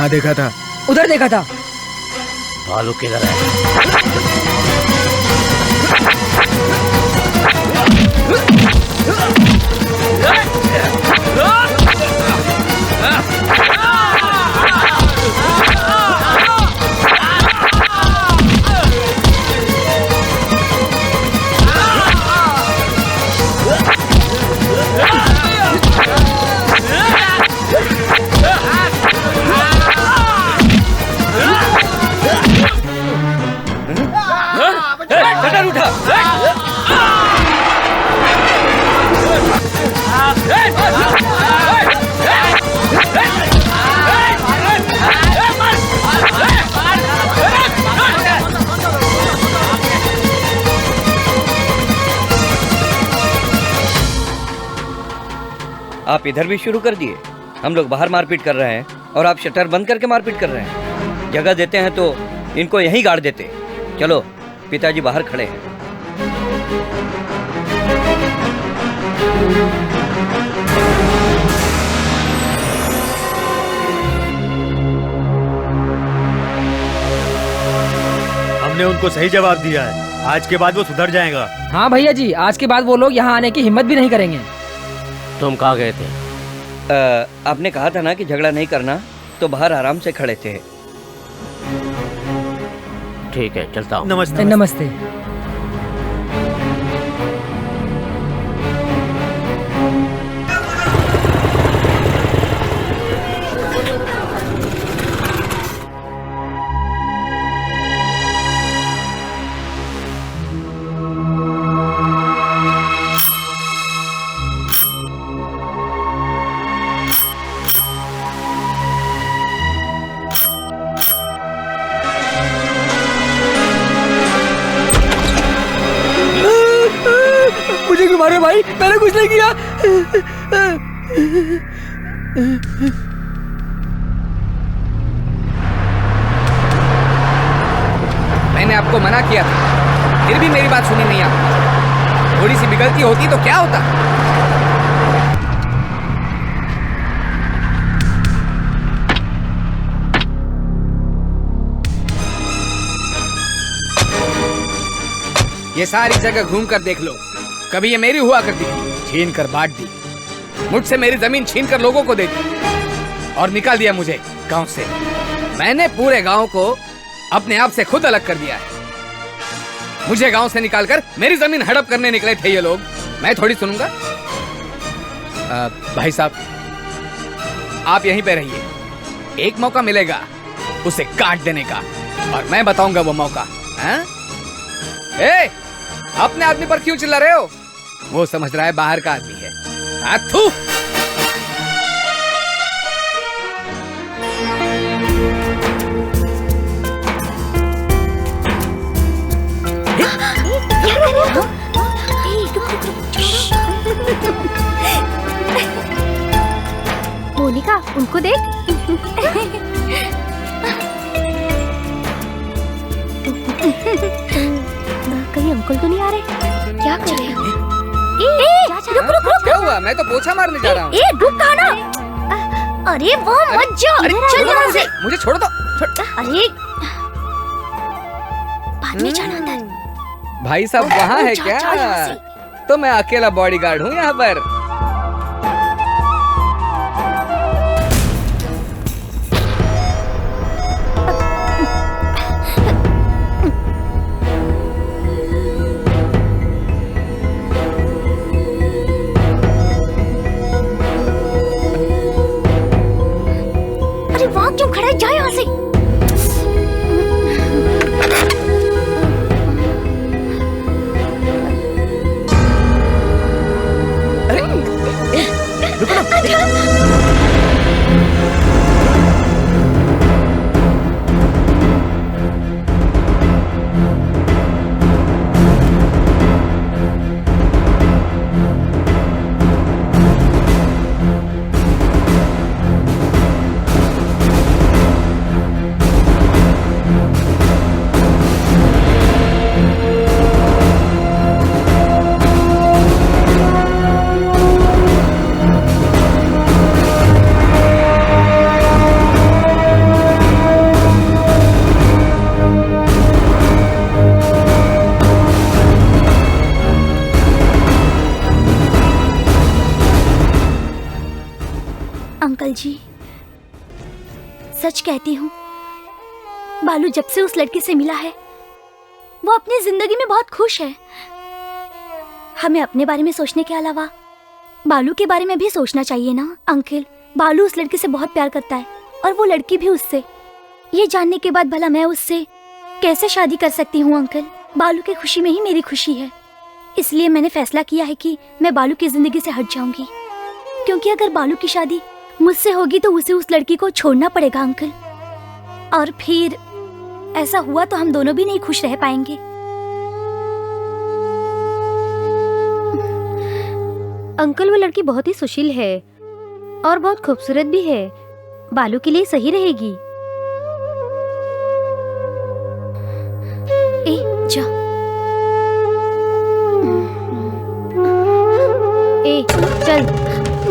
Speaker 9: कहाँ देखा था?
Speaker 14: उधर देखा था।
Speaker 13: बालू किधर है?
Speaker 3: शटर उठा।
Speaker 12: आप इधर भी शुरू कर दिए। हम लोग बाहर मारपीट कर रहे हैं और आप शटर बंद करके मारपीट कर रहे हैं। जगह देते हैं तो इनको यहीं गाड़ देते। चलो, पिताजी बाहर खड़े हैं।
Speaker 10: हमने उनको सही जवाब दिया है। आज के बाद वो सुधर जाएगा।
Speaker 14: हाँ भैया जी, आज के बाद वो लोग यहाँ आने की हिम्मत भी नहीं करेंगे।
Speaker 13: तुम कहाँ गए थे?
Speaker 12: आपने कहा था ना कि झगड़ा नहीं करना, तो बाहर आराम से खड़े थे।
Speaker 13: ठीक है, चलता हूँ।
Speaker 10: नमस्ते।
Speaker 14: नमस्ते। मुझे क्यों मारे भाई? मैंने कुछ नहीं किया।
Speaker 1: मैंने आपको मना किया था, फिर भी मेरी बात सुनी नहीं आपने। थोड़ी सी भी गलती होती तो क्या होता? ये सारी जगह घूम कर देख लो, कभी ये मेरी हुआ करती थी, छीन कर बांट दी। मुझसे मेरी जमीन छीन कर लोगों को दे दी और निकाल दिया मुझे गांव से। मैंने पूरे गांव को अपने आप से खुद अलग कर दिया है। मुझे गांव से निकालकर मेरी जमीन हड़प करने निकले थे ये लोग, मैं थोड़ी सुनूंगा। भाई साहब, आप यहीं पे रहिए, एक मौका मिलेगा उसे काट देने का, और मैं बताऊंगा वो मौका। हाँ? ए, अपने आदमी पर क्यों चिल्ला रहे हो? वो समझ रहा है बाहर का आदमी है। थू।
Speaker 11: मोनिका, उनको देख। कहीं अंकल तो नहीं आ रहे? क्या कर रहे हो? रुक रुक रुक।
Speaker 1: क्या हुआ? मैं तो पोछा मारने जा रहा हूँ।
Speaker 11: रुक कहाँ ना? अरे वो मत जाओ, चल यहाँ से।
Speaker 1: मुझे छोड़ दो।
Speaker 11: अरे बाद में जाना अंदर।
Speaker 1: भाई साहब वहाँ है क्या? तो मैं अकेला बॉडीगार्ड हूँ यहाँ पर।
Speaker 11: अरे वहाँ क्यों खड़ा है? जा यहाँ से।
Speaker 1: अरे
Speaker 11: कहती हूँ, बालू जब से उस लड़की से मिला है वो अपनी जिंदगी में बहुत खुश है। हमें अपने बारे में सोचने के अलावा बालू के बारे में भी सोचना चाहिए ना अंकल। बालू उस लड़की से बहुत प्यार करता है और वो लड़की भी उससे। ये जानने के बाद भला मैं उससे कैसे शादी कर सकती हूँ अंकल? बालू की खुशी में ही मेरी खुशी है। इसलिए मैंने फैसला किया है कि मैं बालू की जिंदगी से हट जाऊंगी, क्योंकि अगर बालू की शादी मुझसे होगी तो उसे उस लड़की को छोड़ना पड़ेगा अंकल, और फिर ऐसा हुआ तो हम दोनों भी नहीं खुश रह पाएंगे।
Speaker 15: अंकल, वो लड़की बहुत ही सुशील है और बहुत खूबसूरत भी है, बालू के लिए सही रहेगी।
Speaker 11: ए, जा।
Speaker 15: ए, चल।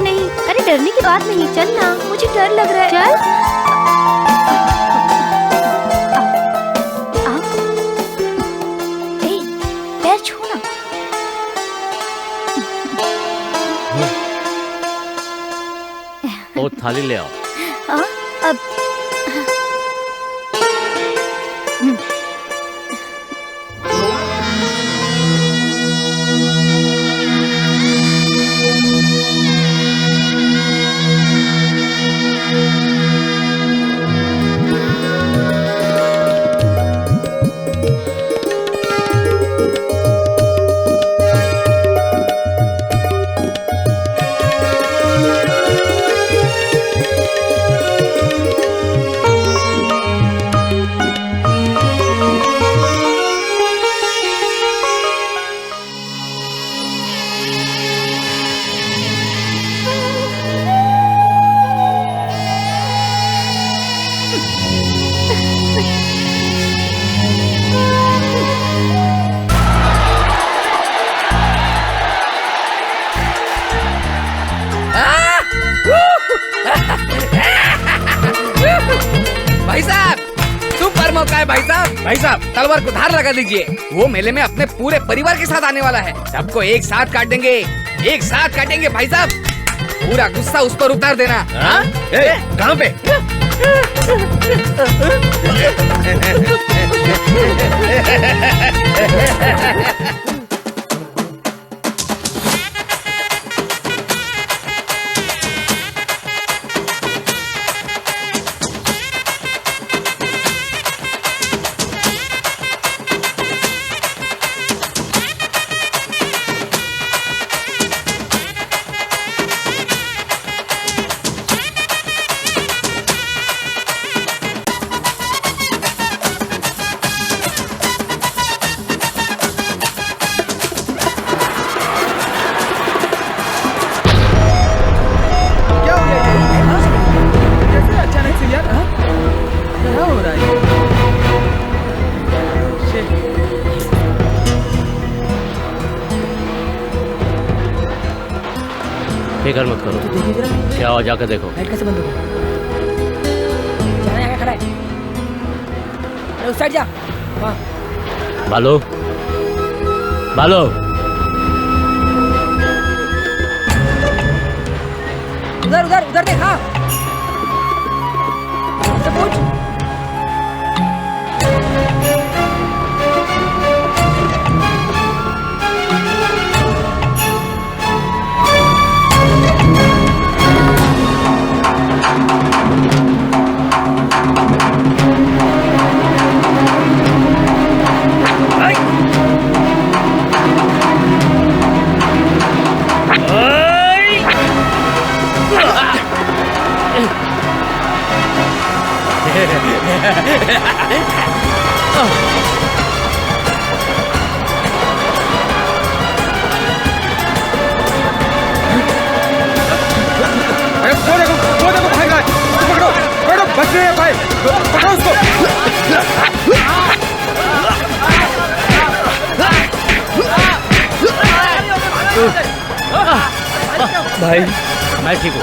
Speaker 11: नहीं,
Speaker 15: अरे डरने की बात नहीं, चल ना,
Speaker 11: मुझे डर लग रहा है।
Speaker 15: चल।
Speaker 11: पैर छूना।
Speaker 13: वो थाली ले आओ।
Speaker 11: अब
Speaker 1: भाई साहब, सुपर मौका है भाई साहब। भाई साहब, तलवार को धार लगा दीजिए। वो मेले में अपने पूरे परिवार के साथ आने वाला है। सबको एक साथ काट देंगे, एक साथ काटेंगे भाई साहब। पूरा गुस्सा उस पर उतार देना।
Speaker 6: कहाँ पे?
Speaker 13: फिक्र मत करो, क्या हो जाकर देखो।
Speaker 14: लाइट कैसे बंद हो गई? जाना यहाँ खड़ा है। अरे उस साइड जा। हाँ।
Speaker 13: बालू, बालू,
Speaker 14: उधर उधर उधर देख। हाँ, पूछ।
Speaker 13: भाई, मैं ठीक हूँ।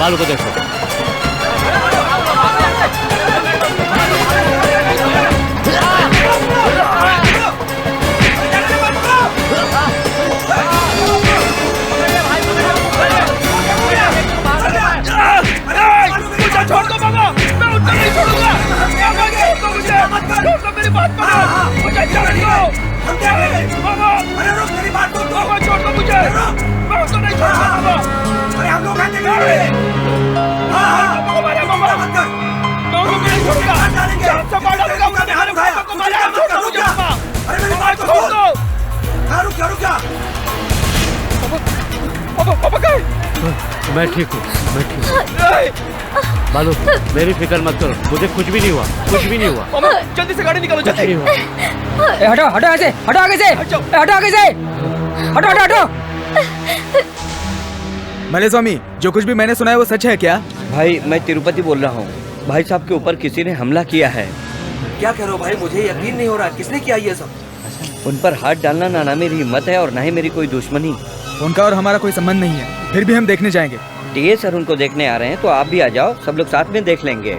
Speaker 13: बालू को देखो।
Speaker 6: मुझे छोड़ दो बाबा, मैं उतना नहीं छोड़ूंगा।
Speaker 13: मैं ठीक हूँ, मैं ठीक हूँ। बालू, मेरी फिक्र मत करो, मुझे कुछ भी नहीं हुआ, कुछ भी नहीं हुआ।
Speaker 2: जल्दी से गाड़ी निकालो,
Speaker 13: कुछ नहीं हुआ।
Speaker 14: हटो हटो ऐसे, हटो आगे से, हटो आगे से, हटो हटो हटो।
Speaker 9: मले स्वामी, जो कुछ भी मैंने सुना है वो सच है क्या?
Speaker 12: भाई मैं तिरुपति बोल रहा हूँ। भाई साहब के ऊपर किसी ने हमला किया है।
Speaker 5: क्या कह रहे हो भाई? मुझे यकीन नहीं हो रहा। किसने किया ये सब?
Speaker 12: उन पर हाथ डालना ना मेरी हिम्मत है और ना ही मेरी कोई दुश्मनी।
Speaker 9: उनका और हमारा कोई संबंध नहीं है, फिर भी हम देखने जाएंगे।
Speaker 12: टीए सर उनको देखने आ रहे हैं तो आप भी आ जाओ, सब लोग साथ में देख लेंगे।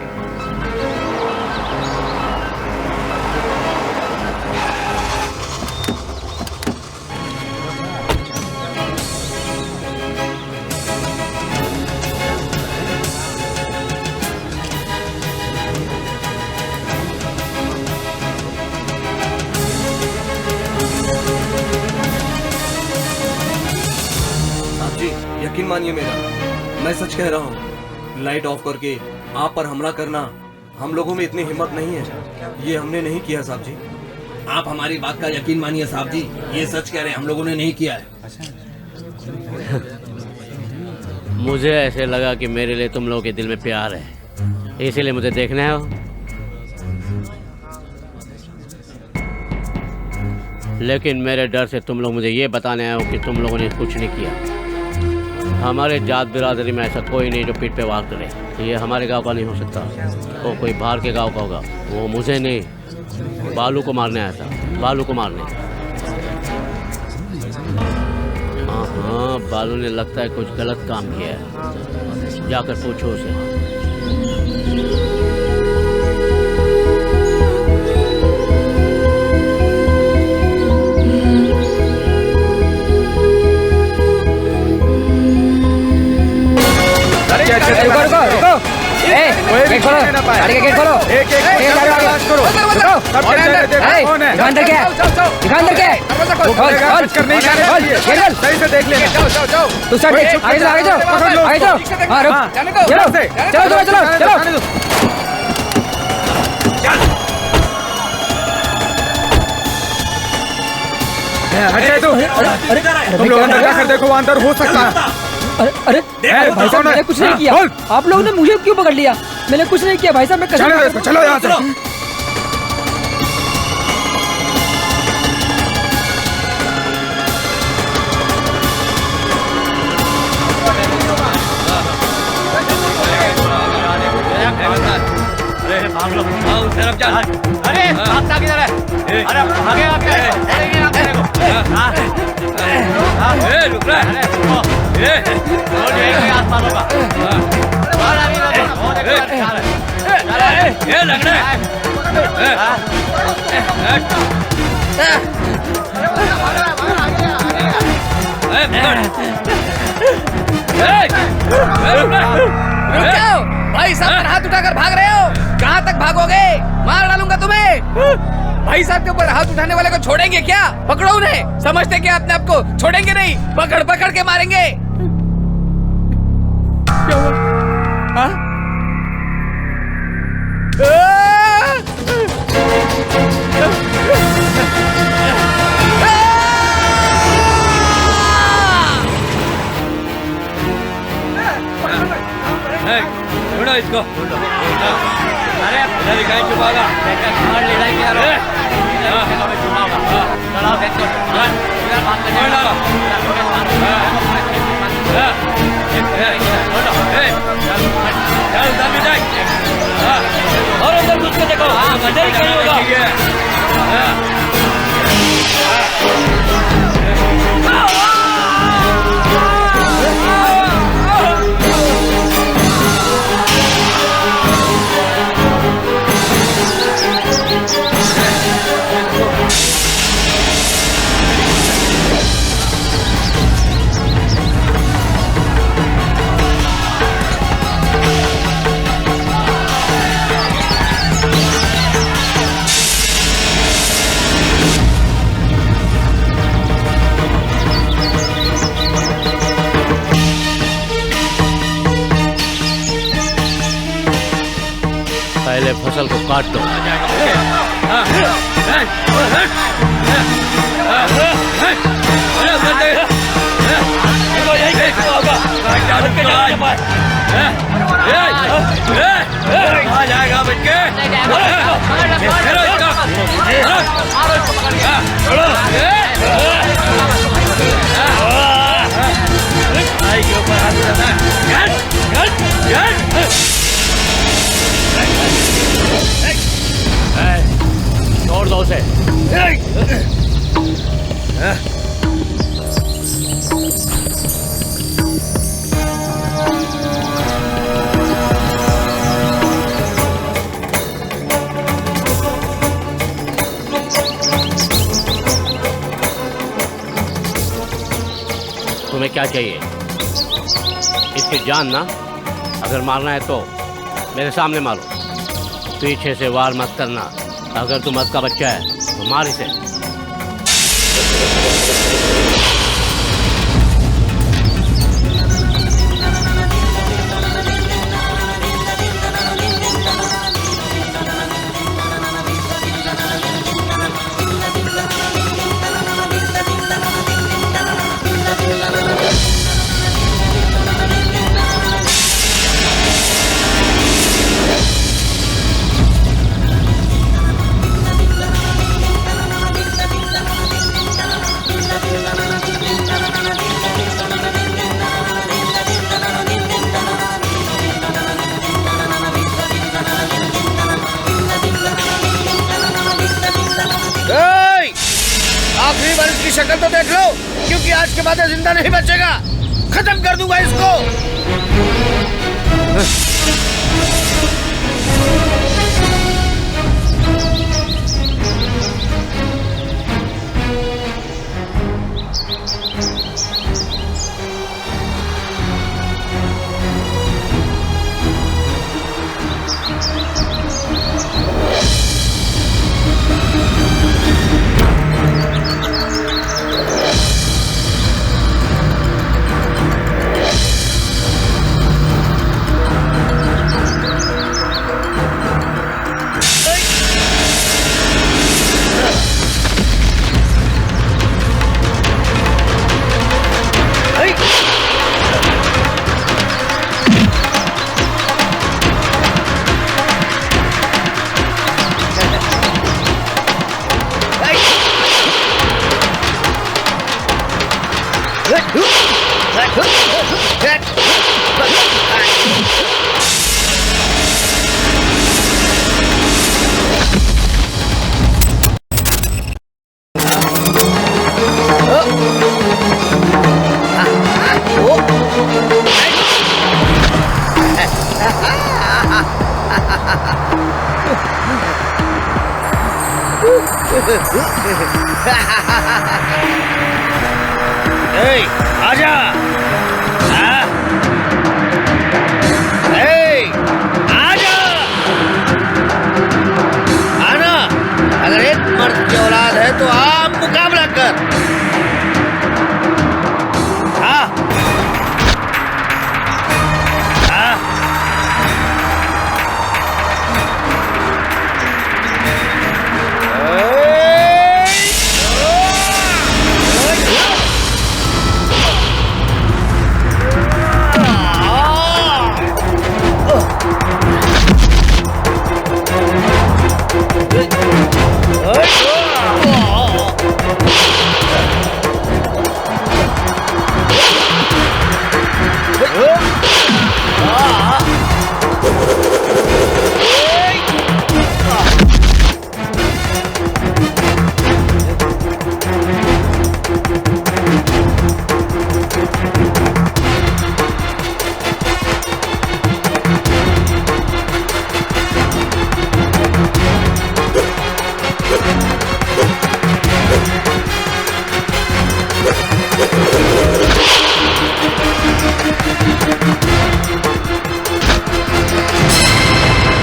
Speaker 5: यकीन मानिए मेरा, मैं सच कह रहा हूँ। लाइट ऑफ करके आप पर हमला करना, हम लोगों में इतनी हिम्मत नहीं है। ये हमने नहीं किया साहब जी।
Speaker 6: आप हमारी बात का यकीन मानिए साहब जी, ये सच कह रहे हैं, हम लोगों ने नहीं किया है।
Speaker 13: मुझे ऐसे लगा कि मेरे लिए तुम लोगों के दिल में प्यार है, इसीलिए मुझे देखना है। लेकिन मेरे डर से तुम लोग मुझे ये बताने आए हो कि तुम लोगों ने कुछ नहीं किया। हमारे जात बिरादरी में ऐसा कोई नहीं जो पीठ पे वार करे। ये हमारे गांव का नहीं हो सकता, वो कोई बाहर के गांव का होगा। वो मुझे नहीं, बालू को मारने आया था, बालू को मारने। हाँ, बालू ने लगता है कुछ गलत काम किया है, जाकर पूछो उसे।
Speaker 14: रुको रुको रुको, गेट खोलो, गाड़ी का गेट खोलो। दिखा अंदर क्या है, दिखा अंदर क्या है।
Speaker 9: सही से देख लेना।
Speaker 14: तू सर देख, आगे चलो, आगे जाओ, आगे जाओ। हाँ रुक, चलो चलो चलो चलो चलो।
Speaker 9: हटे तू। तुम लोग अंदर जाकर देखो, वहाँ अंदर हो सकता है।
Speaker 14: अरे अरे भाई साहब, मैंने कुछ नहीं किया। आप लोगों ने मुझे क्यों पकड़ लिया? मैंने कुछ नहीं किया भाई साहब, मैं कसम।
Speaker 9: चलो यहाँ से।
Speaker 3: अरे भाग लो, उस तरफ चल। अरे भागता किधर है? अरे भागे आप क्या? रुक रहा है। आसमान होगा। ये लग रहा है।
Speaker 1: रुक जाओ भाई साहब, पर हाथ उठाकर भाग रहे हो। कहाँ तक भागोगे? मार डालूंगा तुम्हें। भाई साहब के ऊपर हाथ उठाने वाले को छोड़ेंगे क्या? पकड़ो उन्हें। समझते क्या अपने आप को? छोड़ेंगे नहीं, पकड़ पकड़ के मारेंगे। क्या हुआ? हाँ?
Speaker 3: ढूंढो इसको। अरे दिखाई छुपागा, लड़ाई क्या रहा है? चलाओ देखो, और अंदर घुस के देखो, अंदर ही कहीं होगा।
Speaker 13: पहले फसल को काट दो।
Speaker 3: आ जाएगा बच्चे।
Speaker 13: छोड़ दो उसे। तुम्हें क्या चाहिए? इसकी जान ना? अगर मारना है तो मेरे सामने मारो, पीछे से वार मत करना। अगर तू मत का बच्चा है तो मार इसे।
Speaker 6: आखिरी बार इसकी शक्ल तो देख लो, क्योंकि आज के बाद ये जिंदा नहीं बचेगा। खत्म कर दूंगा इसको। आजा। आजा आना। अगर एक मर्द की औलाद है तो आप मुकाबला कर। हाँ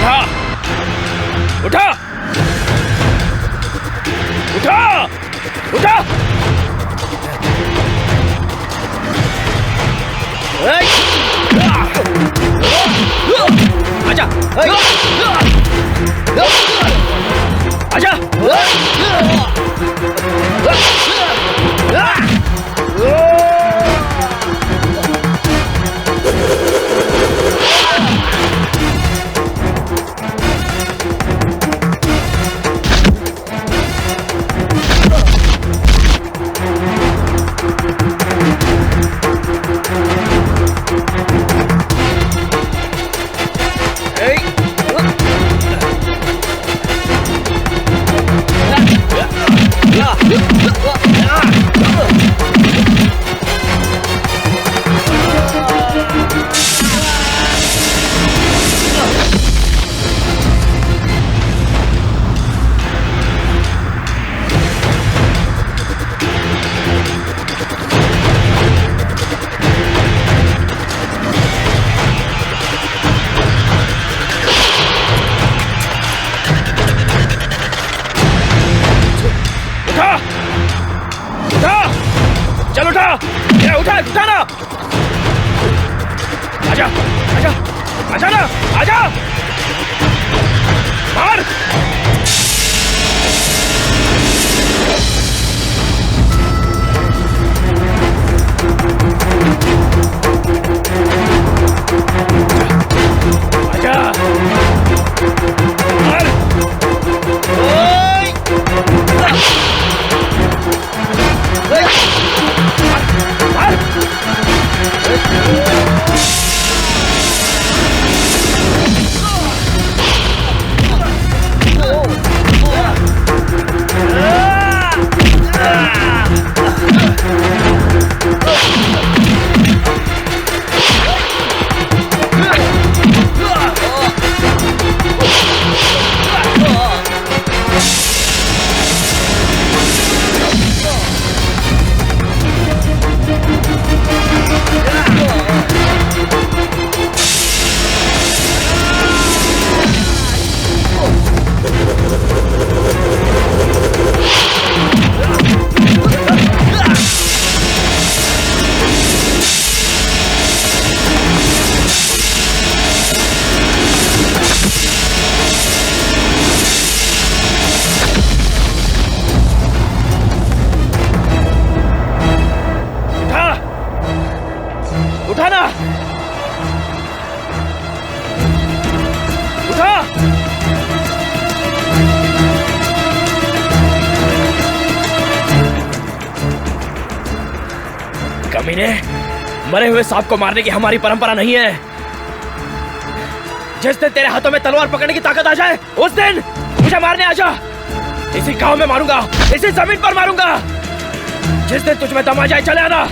Speaker 6: हाँ
Speaker 2: उठा उठा उठा। आजा आजा। उठाना। आजा आजा आजा ना, आजा मार। आजा मार। उठाना, उठा। कमीने, मरे हुए सांप को मारने की हमारी परंपरा नहीं है। जिस दिन तेरे हाथों में तलवार पकड़ने की ताकत आ जाए उस दिन मुझे मारने आ जा। इसी गांव में मारूंगा, इसी जमीन पर मारूंगा। जिस दिन तुझ में दम आ जाए चले आना।